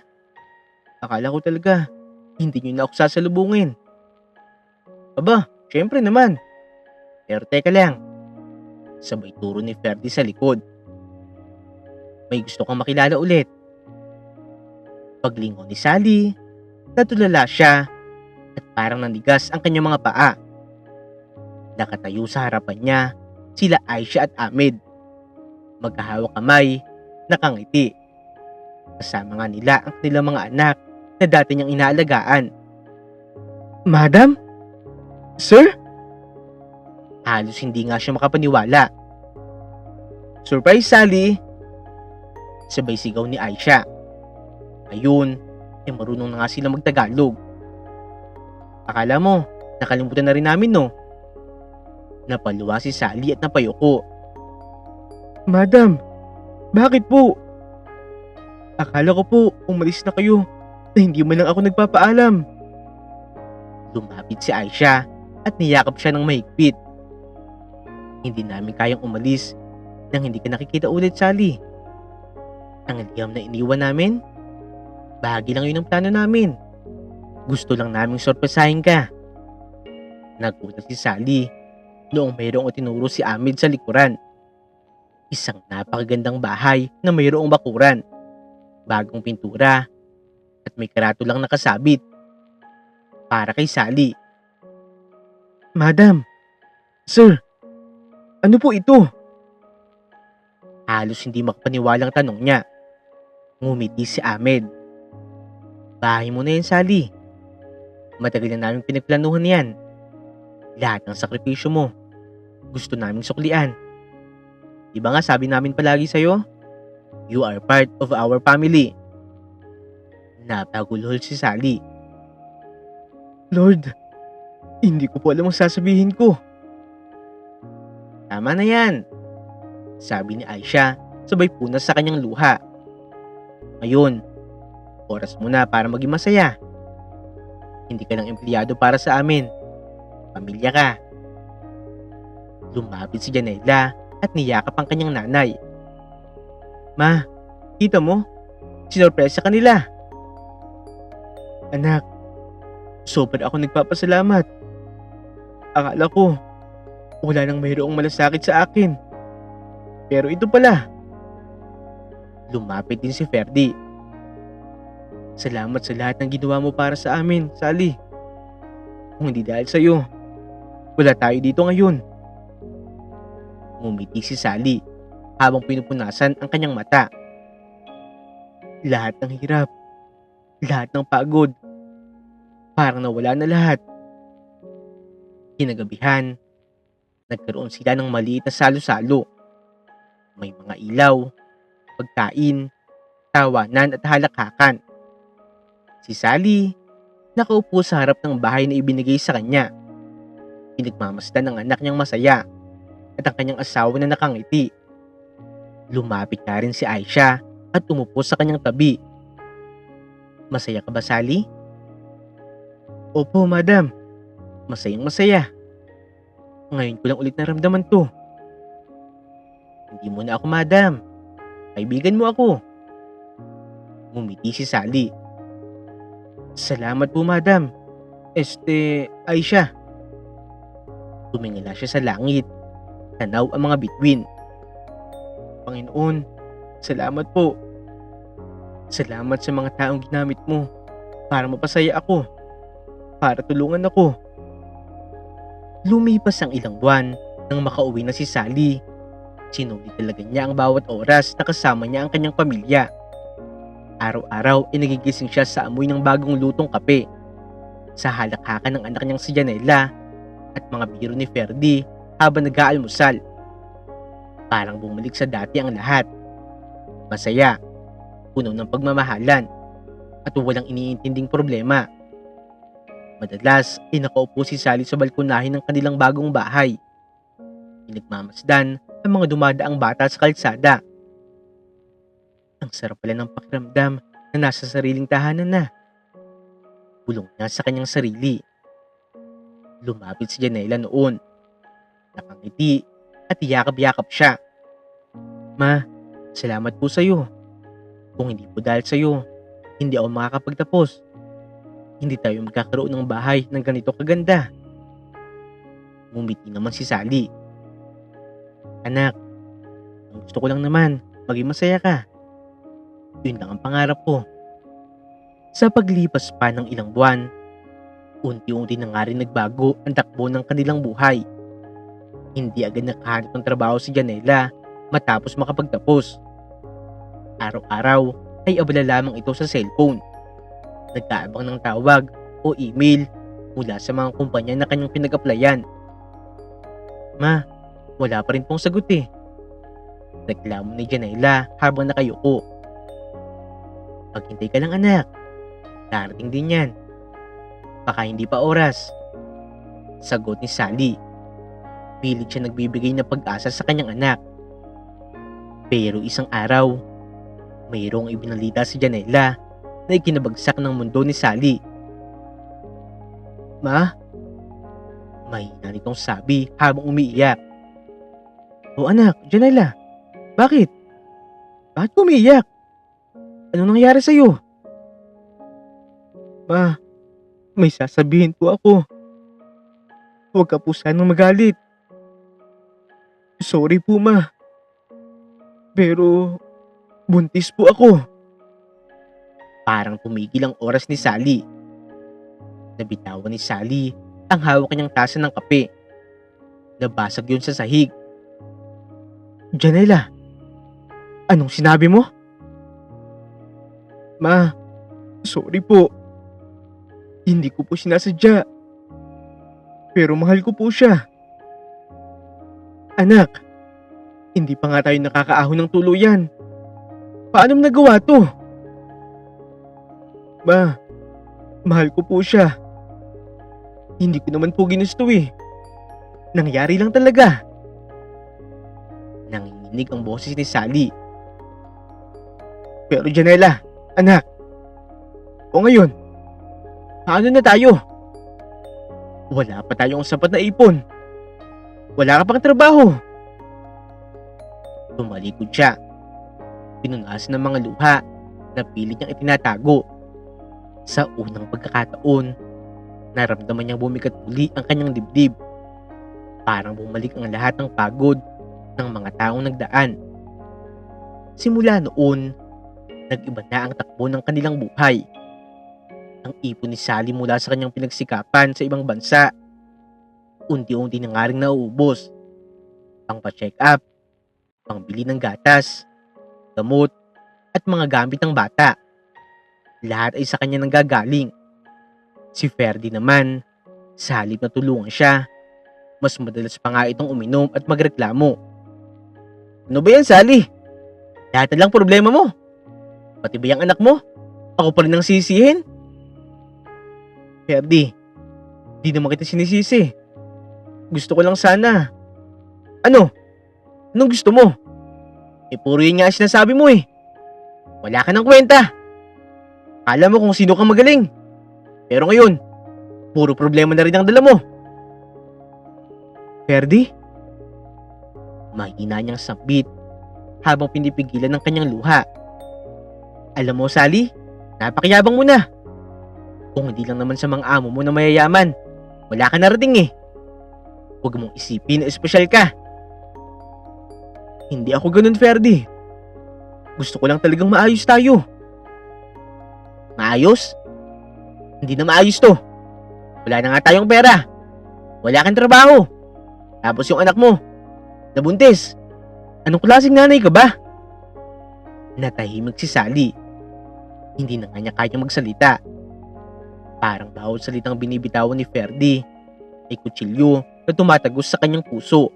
Akala ko talaga, hindi niyo na ako sasalubungin. Aba, syempre naman. Pero teka lang. Sabay turo ni Ferdy sa likod. May gusto kang makilala ulit. Paglingon ni Sally, natulala siya at parang nandigas ang kanyang mga paa. Nakatayo sa harapan niya sila Aisha at Ahmed. Magkahawak kamay, nakangiti. Kasama nga nila ang kanilang mga anak na dati niyang inaalagaan. Madam? Sir? Halos hindi nga siya makapaniwala. Surprise, Sally! Sabay sigaw ni Aisha. Ayun, marunong na nga sila magtagalog. Akala mo, nakalimutan na rin namin, no? Napaluwa si Sally at napayuko. Madam, bakit po? Akala ko po umalis na kayo na hindi man lang ako nagpapaalam. Lumapit si Aisha at niyakap siya ng mahigpit. Hindi namin kayang umalis nang hindi ka nakikita ulit, Sally. Ang liyam na iniwan namin, bahagi lang yun ng plano namin. Gusto lang naming sorpresahin ka. Nagulat si Sally noong mayroong itinuro si Ahmed sa likuran. Isang napakagandang bahay na mayroong bakuran, bagong pintura, at may karatulang nakasabit. Para kay Sally. Madam, sir, ano po ito? Halos hindi makapaniwalang tanong niya. Ngumiti si Ahmed. Bahay mo na yan, Sally. Matagal na namin pinagplanuhan yan. Lahat ng sakripisyo mo, gusto naming suklian. Di ba nga sabi namin palagi sa'yo? You are part of our family. Napagulhol si Sally. Lord, hindi ko po alam ang sasabihin ko. Tama na yan, sabi ni Aisha sabay punas sa kanyang luha. Ngayon, oras mo na para maging masaya. Hindi ka lang empleyado para sa amin. Pamilya ka. Lumapit si Janela at niyakap ang kanyang nanay. Ma, kita mo? Sinorpresa ka nila. Anak, sobrang ako nagpapasalamat. Akala ko, wala nang mayroong malasakit sa akin. Pero ito pala. Lumapit din si Ferdy. Salamat sa lahat ng ginawa mo para sa amin, Sally. Kung hindi dahil sa'yo, wala tayo dito ngayon. Ngumiti si Sally habang pinupunasan ang kanyang mata. Lahat ng hirap, lahat ng pagod, parang nawala na lahat. Kinagabihan, nagkaroon sila ng maliit na salo-salo. May mga ilaw, pagkain, tawanan at halakhakan. Si Sally, nakaupo sa harap ng bahay na ibinigay sa kanya. Pinagmamasdan ng anak niyang masaya at ang kanyang asawa na nakangiti. Lumapit na rin si Aisha at umupo sa kanyang tabi. Masaya ka ba, Sally? Opo, madam. Masayang masaya. Ngayon ko lang ulit naramdaman to. Hindi mo na ako, madam. Kaibigan mo ako. Ngumiti si Sally. Salamat po, madam. Aisha. Tumingala siya sa langit. Tanaw ang mga bituin. Panginoon, salamat po. Salamat sa mga taong ginamit mo para mapasaya ako, para tulungan ako. Lumipas ang ilang buwan nang makauwi na si Sally. Sinulit talaga niya ang bawat oras na kasama niya ang kanyang pamilya. Araw-araw ay nagigising siya sa amoy ng bagong lutong kape, sa halakhakan ng anak niyang si Janela at mga biro ni Ferdy habang nag-aalmusal. Parang bumalik sa dati ang lahat. Masaya, puno ng pagmamahalan, at walang iniintinding problema. Madalas ay nakaupo si Sally sa balkonahin ng kanilang bagong bahay. Pinagmamasdan ang mga dumadaang bata sa kalsada. Ang sarap pala ng pakiramdam na nasa sariling tahanan na. Bulong niya sa kanyang sarili. Lumapit si Janela noon. Nakangiti at yakap-yakap siya. Ma, salamat po sa'yo. Kung hindi po dahil sa'yo, hindi ako makakapagtapos. Hindi tayo magkakaroon ng bahay ng ganito kaganda. Ngumiti naman si Sally. Anak, ang gusto ko lang naman, maging masaya ka. Yun lang ang pangarap ko. Sa paglipas pa ng ilang buwan, unti-unti na nga rin nagbago ang takbo ng kanilang buhay. Hindi agad nakahanap ng trabaho si Janela matapos makapagtapos. Araw-araw ay abala lamang ito sa cellphone. Nagkaabang ng tawag o email mula sa mga kumpanya na kanyang pinag-applyan. Ma, wala pa rin pong sagot eh. Reklamo ni Janela habang nakayuko. Maghintay ka lang, anak. Darating din yan. Baka hindi pa oras. Sagot ni Sally. Pilit siya nagbibigay ng pag-asa sa kanyang anak. Pero isang araw, mayroong ibinalita si Janela na ikinabagsak ng mundo ni Sally. Ma? Mahina nitong sabi habang umiiyak. O anak, Janela, bakit? Bakit umiiyak? Anong nangyari sa'yo? Ma, may sasabihin po ako. Huwag ka po sanang magalit. Sorry po, ma. Pero buntis po ako. Parang tumigil ang oras ni Sally. Nabitawan ni Sally ang hawak niyang tasa ng kape. Nabasag yun sa sahig. Janela, anong sinabi mo? Ma, sorry po. Hindi ko po sinasadya. Pero mahal ko po siya. Anak, hindi pa nga tayo nakakaahon ng tuluyan. Paano mo nagawa to? Ma, mahal ko po siya. Hindi ko naman po ginusto eh. Nangyari lang talaga. Nanginginig ang boses ni Sally. Pero Janela, anak. O ngayon, paano na tayo? Wala pa tayong sapat na ipon. Wala ka pang trabaho. Tumalikod siya. Pinunasan ng mga luha na pilit niyang itinatago. Sa unang pagkakataon, naramdaman niyang bumigat uli ang kanyang dibdib. Parang bumalik ang lahat ng pagod ng mga taong nagdaan. Simula noon, nag-iba na ang takbo ng kanilang buhay. Ang ipon ni Sally mula sa kanyang pinagsikapan sa ibang bansa, unti-unti na nga rin nauubos. Pang pa-check up, pangbili ng gatas, gamot, at mga gamit ng bata. Lahat ay sa kanya nanggagaling. Si Ferdy naman, sa halip na tulungan siya, mas madalas pa nga itong uminom at magreklamo. Ano ba yan, Sally? Lahat na lang problema mo. Pati ba yung anak mo? Ako pa rin ang sisihin? Ferdy, di naman kita sinisisi. Gusto ko lang sana. Ano? Anong gusto mo? Puro yun nga ang sinasabi mo eh. Wala ka ng kwenta. Alam mo kung sino kang magaling. Pero ngayon, puro problema na rin ang dala mo. Ferdy? Mahina niyang sambit habang pinipigilan ng kanyang luha. Alam mo, Sally, napakiyabang mo na. Kung hindi lang naman sa mga amo mo na mayayaman, wala ka narating eh. Huwag mong isipin na espesyal ka. Hindi ako ganun, Ferdy. Gusto ko lang talagang maayos tayo. Maayos? Hindi na maayos to. Wala na nga tayong pera. Wala kang trabaho. Tapos yung anak mo, nabuntis. Anong klaseng nanay ka ba? Natahimik si Sally. Hindi na nga niya kayang magsalita. Parang bawat salitang binibitawan ni Ferdy ay kutsilyo na tumatagos sa kanyang puso.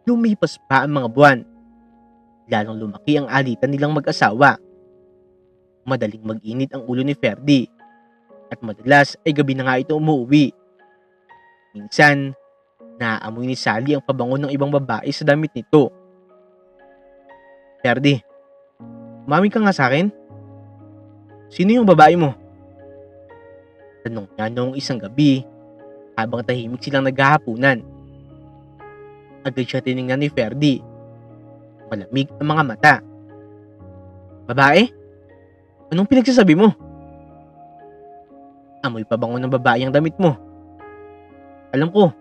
Lumipas pa ang mga buwan. Lalong lumaki ang alitan nilang mag-asawa. Madaling mag-init ang ulo ni Ferdy at madalas ay gabi na nga ito umuwi. Minsan, naaamoy ni Sally ang pabango ng ibang babae sa damit nito. Ferdy, umami ka nga sa akin? Sino yung babae mo? Tanong niya noong isang gabi habang tahimik silang naghahapunan. Agad siya tiningnan ni Ferdy. Malamig ang mga mata. Babae? Anong pinagsasabi mo? Amoy pabango ng babae ang damit mo. Alam ko,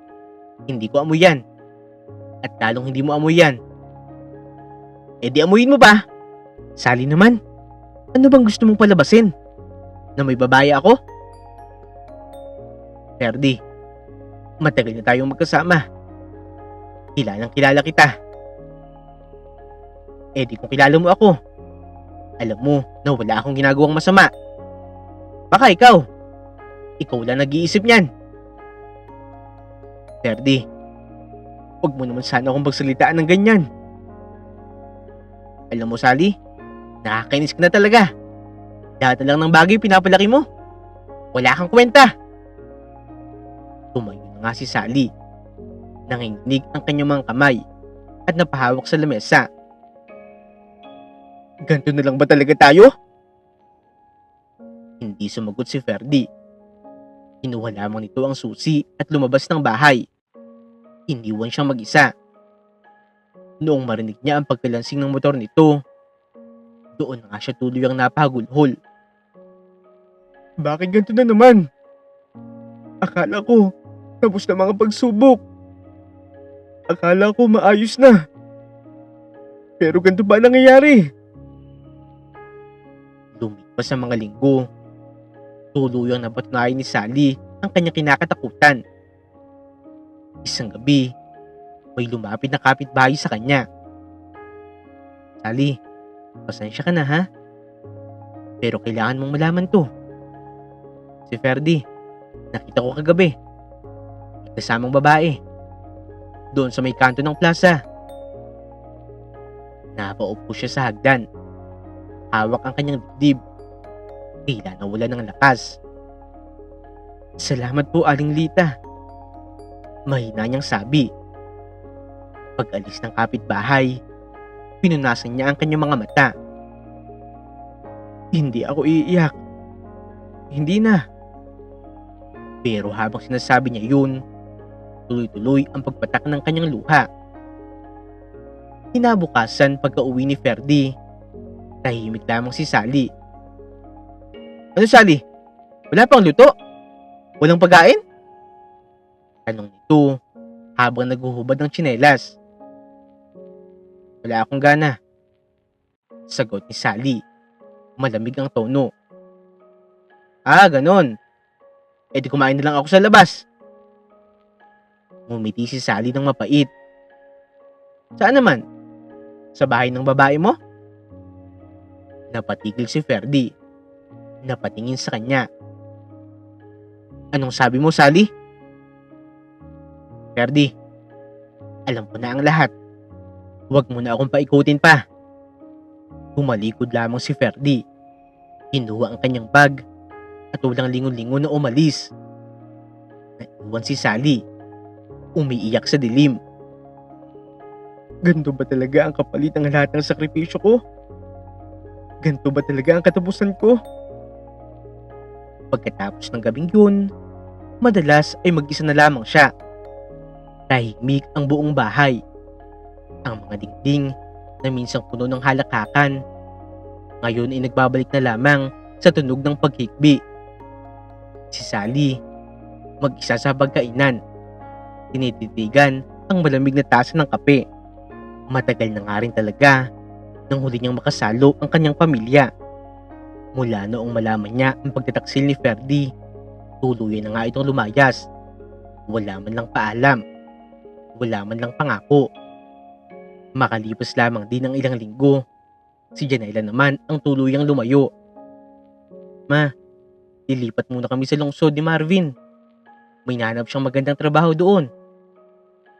hindi ko amoy yan. At lalong hindi mo amoy yan. Eh di amuyin mo ba? Sally naman, ano bang gusto mong palabasin? Na may babae ako? Ferdy, matagal na tayong magkasama. Kilalang kilala kita. Eh di kung kilala mo ako, alam mo na wala akong ginagawang masama. Baka ikaw lang nag-iisip niyan. Ferdy, huwag mo naman sana akong magsalitaan ng ganyan. Alam mo, Sally, nakakainis ka na talaga. Lahat na lang ng bagay pinapalaki mo. Wala kang kwenta. Tumayo na nga si Sally. Nanginginig ang kanyang mga kamay at napahawak sa lamesa. Ganto na lang ba talaga tayo? Hindi sumagot si Ferdy. Kinuha lamang nito ang susi at lumabas ng bahay. Iniwan siyang mag-isa. Noong marinig niya ang pagkalansing ng motor nito, doon na nga siya tuluyang napahagulhol. Bakit ganito na naman? Akala ko, tapos na mga pagsubok. Akala ko maayos na. Pero ganito ba nangyayari? Lumipas ang mga linggo. Tuluyang napatunayan ni Sally ang kanyang kinakatakutan. Isang gabi, may lumapit na kapitbahay sa kanya. Sally, pasensya ka na ha? Pero kailangan mong malaman to. Si Ferdy, nakita ko kagabi. May kasamang babae. Doon sa may kanto ng plaza. Napaupo siya sa hagdan. Hawak ang kanyang dibdib. Tila nawala ng lakas. Salamat po, Aling Lita. Mahina niyang sabi. Pag-alis ng kapitbahay, pinunasan niya ang kanyang mga mata. Hindi ako iiyak. Hindi na. Pero habang sinasabi niya yun, tuloy-tuloy ang pagpatak ng kanyang luha. Kinabukasan pagka-uwi ni Ferdy, tahimik lamang si Sally. Ano, Sally? Wala pang luto? Walang pagkain? Tanong nito habang naghuhubad ng tsinelas. Wala akong gana. Sagot ni Sally. Malamig ang tono. Ah, ganon. Eh di kumain na lang ako sa labas. Ngumiti si Sally ng mapait. Saan naman? Sa bahay ng babae mo? Napatigil si Ferdy. Napatingin sa kanya. Anong sabi mo, Sally? Ferdy, alam ko na ang lahat. Huwag mo na akong paikutin pa. Tumalikod lamang si Ferdy. Kinuha ang kanyang bag at walang lingon-lingon na umalis. Naiwan si Sally, umiiyak sa dilim. Ganito ba talaga ang kapalit ng lahat ng sakripisyo ko? Ganito ba talaga ang katapusan ko? Pagkatapos ng gabing yun, madalas ay mag-isa na lamang siya. Tahimik ang buong bahay. Ang mga dingding na minsang puno ng halakakan, ngayon ay nagbabalik na lamang sa tunog ng paghikbi. Si Sally, mag-isa sa pagkainan, tinititigan ang malamig na tasa ng kape. Matagal na nga rin talaga nang huli niyang makasalo ang kanyang pamilya. Mula noong malaman niya ang pagtataksil ni Ferdy, tuluyan na nga itong lumayas. Wala man lang paalam, wala man lang pangako. Makalipas lamang din ng ilang linggo, si Janela naman ang tuluyang lumayo. Ma, lilipat muna kami sa lungsod ni Marvin. May nahanap siyang magandang trabaho doon.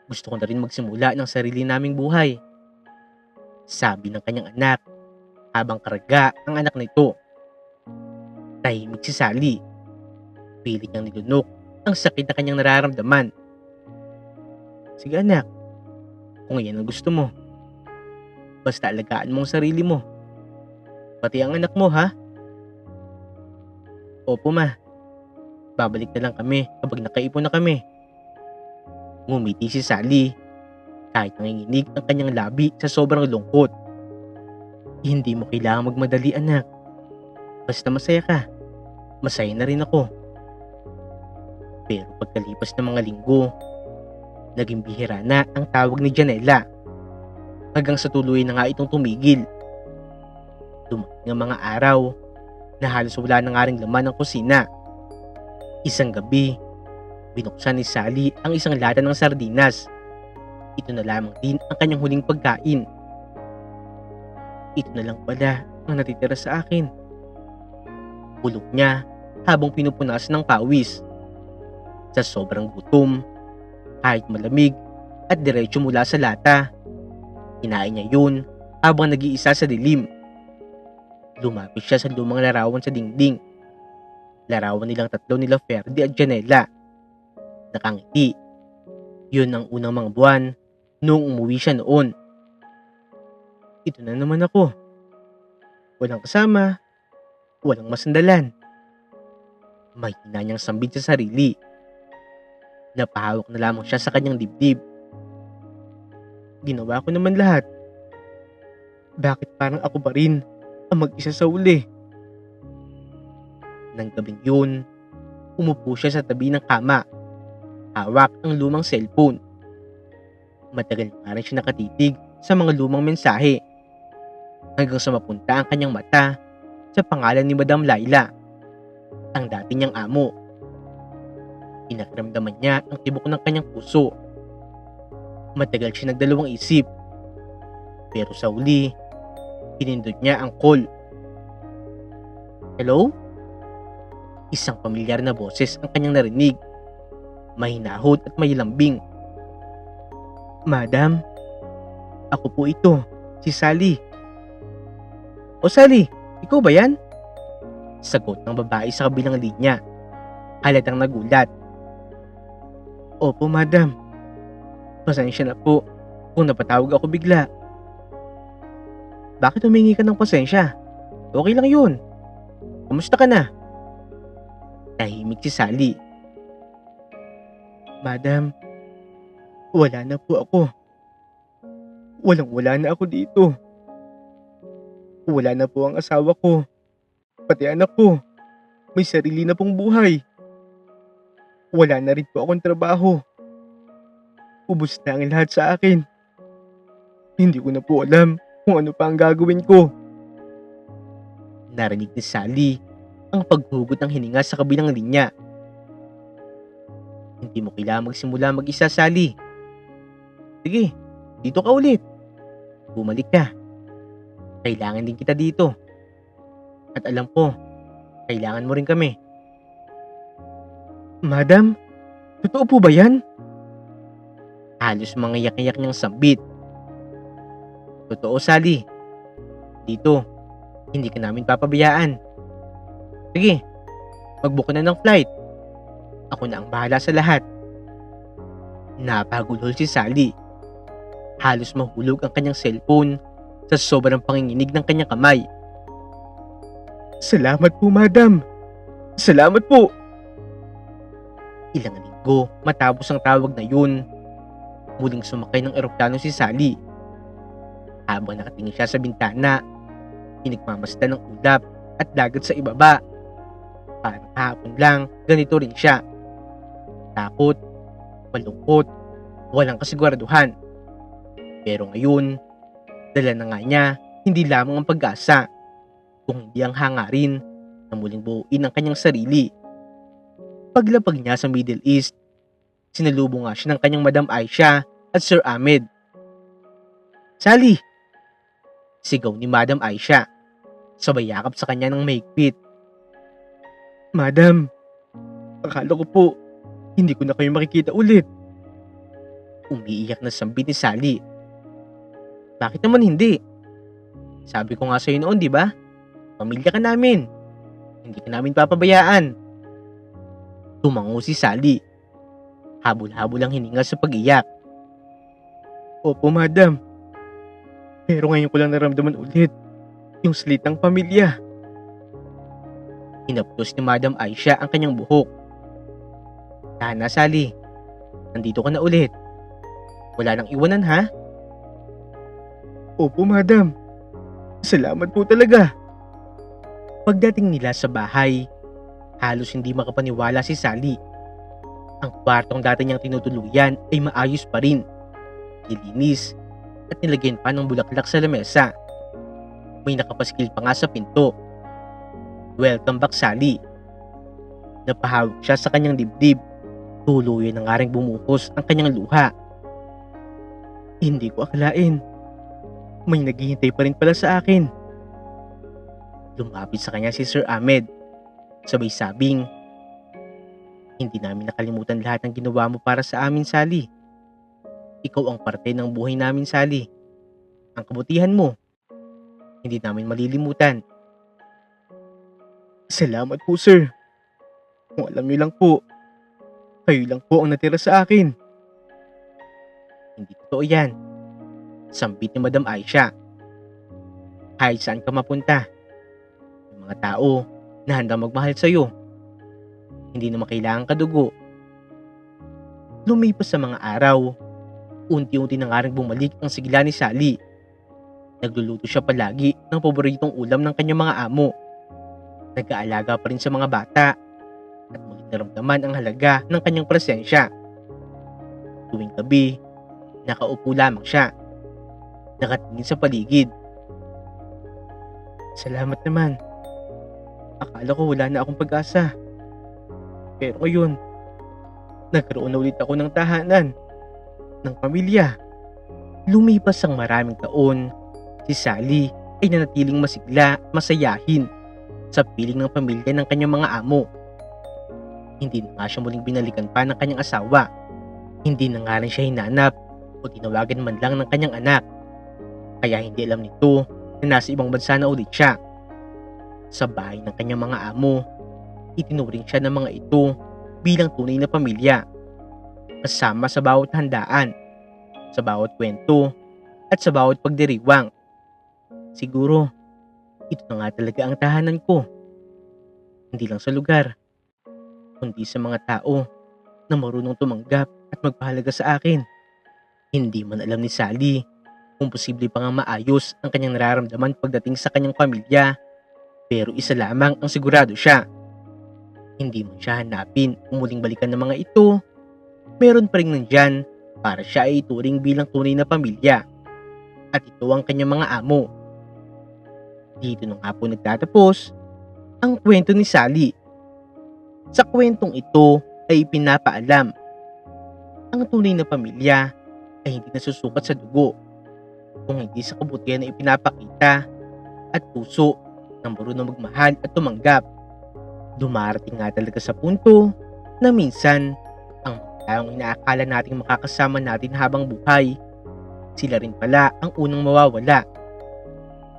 Gusto ko na rin magsimula ng sarili naming buhay. Sabi ng kanyang anak, habang karaga ang anak nito. Tahimik si Sally. Pilit niyang nilunok ang sakit na kanyang nararamdaman. Sige anak, kung yan ang gusto mo. Basta alagaan mo ang sarili mo. Pati ang anak mo, ha? Opo ma, babalik na lang kami kapag nakaipon na kami. Ngumiti si Sally, kahit nanginginig ang kanyang labi sa sobrang lungkot. Hindi mo kailangang magmadali anak. Basta masaya ka, masaya na rin ako. Pero pagkalipas ng mga linggo, naging bihira na ang tawag ni Janela. Hanggang sa tuloy na nga itong tumigil. Dumating ang mga araw na halos wala na nga ring laman ng kusina. Isang gabi, binuksan ni Sally ang isang lata ng sardinas. Ito na lamang din ang kanyang huling pagkain. Ito na lang pala ang natitira sa akin. Bulog niya habang pinupunasan ng pawis. Sa sobrang gutom, kahit malamig at diretso mula sa lata, kinain niya yun habang nag-iisa sa dilim. Lumapit siya sa lumang larawan sa dingding. Larawan nilang tatlo nila Ferdy at Janela. Nakangiti. Yun ang unang mga buwan noong umuwi siya noon. Ito na naman ako. Walang kasama, walang masandalan. Mahina niyang sambit sa sarili. Napahawak na lamang siya sa kanyang dibdib. Ginawa ko naman lahat. Bakit parang ako pa rin ang mag-isa sa uli? Nang gabing yun, umupo siya sa tabi ng kama. Hawak ang lumang cellphone. Matagal na rin siya nakatitig sa mga lumang mensahe. Hanggang sa mapunta ang kanyang mata sa pangalan ni Madam Laila, ang dati niyang amo. Pinakiramdaman niya ang tibok ng kanyang puso. Matagal siya nagdalawang isip. Pero sa uli, pinindot niya ang call. Hello? Isang pamilyar na boses ang kanyang narinig. Mahinahon at may lambing. Madam, ako po ito, si Sally. O Sally, ikaw ba yan? Sagot ng babae sa kabilang linya. Halatang nagulat. Opo, madam. Pasensya na po kung napatawag ako bigla. Bakit humingi ka ng pasensya? Okay lang yun. Kamusta ka na? Tahimik si Sally. Madam, wala na po ako. Walang-wala na ako dito. Wala na po ang asawa ko. Pati anak ko. May sarili na pong buhay. Wala na rin po akong trabaho. Ubus na ang lahat sa akin. Hindi ko na po alam kung ano pa ang gagawin ko. Narinig ni Sally ang paghugot ng hininga sa kabilang linya. Hindi mo kailangan magsimula mag-isa, Sally. Sige, dito ka ulit. Bumalik ka. Kailangan din kita dito. At alam ko, kailangan mo rin kami. Madam, totoo po ba yan? Halos mga yak-yak niyang sambit. Totoo, Sally. Dito, hindi ka namin papabayaan. Sige, Mag-book ka na ng flight. Ako na ang bahala sa lahat. Napagulhol si Sally. Halos mahulog ang kanyang cellphone sa sobrang panginginig ng kanyang kamay. Salamat po, madam. Salamat po. Ilang linggo matapos ang tawag na yun, muling sumakay ng eroplano si Sally. Habang nakatingin siya sa bintana, pinagmamasdan ng ulap at dagat sa ibaba. Parang kahapon lang, ganito rin siya. Takot, malungkot, walang kasiguraduhan. Pero ngayon, dala na nga niya hindi lamang ang pag-asa, kung hindi ang hangarin na muling buuin ang kanyang sarili. Paglapag niya sa Middle East, sinalubong nga siya ng kanyang Madam Aisha at Sir Ahmed. Sally! Sigaw ni Madam Aisha, sabay yakap sa kanya ng mahigpit. Madam, akala ko po, hindi ko na kayo makikita ulit. Umiiyak na sambit ni Sally. Bakit naman hindi? Sabi ko nga sa'yo noon, di ba? Pamilya ka namin. Hindi ka namin papabayaan. Tumango si Sally. Habol-habol ang hininga sa pag-iyak. Opo, madam. Pero ngayon ko lang naramdaman ulit yung salitang pamilya. Hinapdos ni Madam Aisha ang kanyang buhok. Tahan na, Sally. Nandito ka na ulit. Wala nang iwanan, ha? Opo, madam. Salamat po talaga. Pagdating nila sa bahay, halos hindi makapaniwala si Sally. Ang kwartong dati niyang tinutuluyan ay maayos pa rin. Nilinis at nilagyan pa ng bulaklak sa lamesa. May nakapaskil pa nga sa pinto. Welcome back, Sally. Napahawak siya sa kanyang dibdib. Tuluyan na nga rin bumuhos ang kanyang luha. Hindi ko akalain. May naghihintay pa rin pala sa akin. Lumapit sa kanya si Sir Ahmed. Sabay sabing, hindi namin nakalimutan lahat ng ginawa mo para sa amin, Sally. Ikaw ang parte ng buhay namin, Sally. Ang kabutihan mo, hindi namin malilimutan. Salamat po, sir. Kung alam niyo lang po, kayo lang po ang natira sa akin. Hindi totoo yan. Sambit ni Madam Aisha. Kahit saan ka mapunta, may mga tao na handang magmahal sa'yo. Hindi naman kailangan kadugo. Lumipas sa mga araw, unti-unti na nga rin bumalik ang sigla ni Sally. Nagluluto siya palagi ng paboritong ulam ng kanyang mga amo. Nag-aalaga pa rin sa mga bata at muling naramdaman ang halaga ng kanyang presensya. Tuwing gabi, nakaupo lamang siya, nakatingin sa paligid. Salamat naman. Akala ko wala na akong pag-asa. Pero ngayon, nagkaroon na ulit ako ng tahanan, ng pamilya. Lumipas ang maraming taon, si Sally ay nanatiling masigla at masayahin sa piling ng pamilya ng kanyang mga amo. Hindi na nga siya muling binalikan pa ng kanyang asawa. Hindi na nga rin siya hinanap o tinawagan man lang ng kanyang anak. Kaya hindi alam nito na nasa ibang bansa na ulit siya. Sa bahay ng kanyang mga amo, itinuring siya ng mga ito bilang tunay na pamilya. Kasama sa bawat handaan, sa bawat kwento, at sa bawat pagdiriwang. Siguro, ito na nga talaga ang tahanan ko. Hindi lang sa lugar, kundi sa mga tao na marunong tumanggap at magpahalaga sa akin. Hindi man alam ni Sally kung posible pa nga maayos ang kanyang nararamdaman pagdating sa kanyang pamilya, pero isa lamang ang sigurado siya. Hindi man siya hanapin o muling balikan ng mga ito, meron pa rin nandyan para siya ay ituring bilang tunay na pamilya. At ito ang kanyang mga amo. Dito na nga po nagtatapos ang kwento ni Sally. Sa kwentong ito ay pinapaalam, ang tunay na pamilya ay hindi nasusukat sa dugo, kung hindi sa kabutihan na ipinapakita at puso ng marunong magmahal at tumanggap. Dumarating nga talaga sa punto na minsan ang mga taong inaakala nating makakasama natin habang buhay, sila rin pala ang unang mawawala.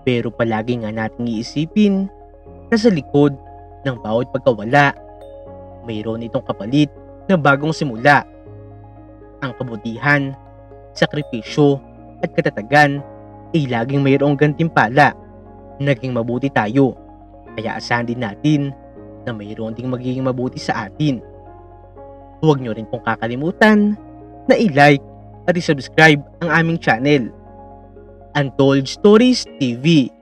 Pero palagi nga nating iisipin na sa likod ng bawat pagkawala mayroon itong kapalit na bagong simula. Ang kabutihan, sakripisyo at katatagan ay laging mayroong gantimpala. Naging mabuti tayo, kaya asahan din natin na mayroon ding magiging mabuti sa atin. Huwag nyo rin pong kakalimutan na i-like at i-subscribe ang aming channel, Untold Stories TV.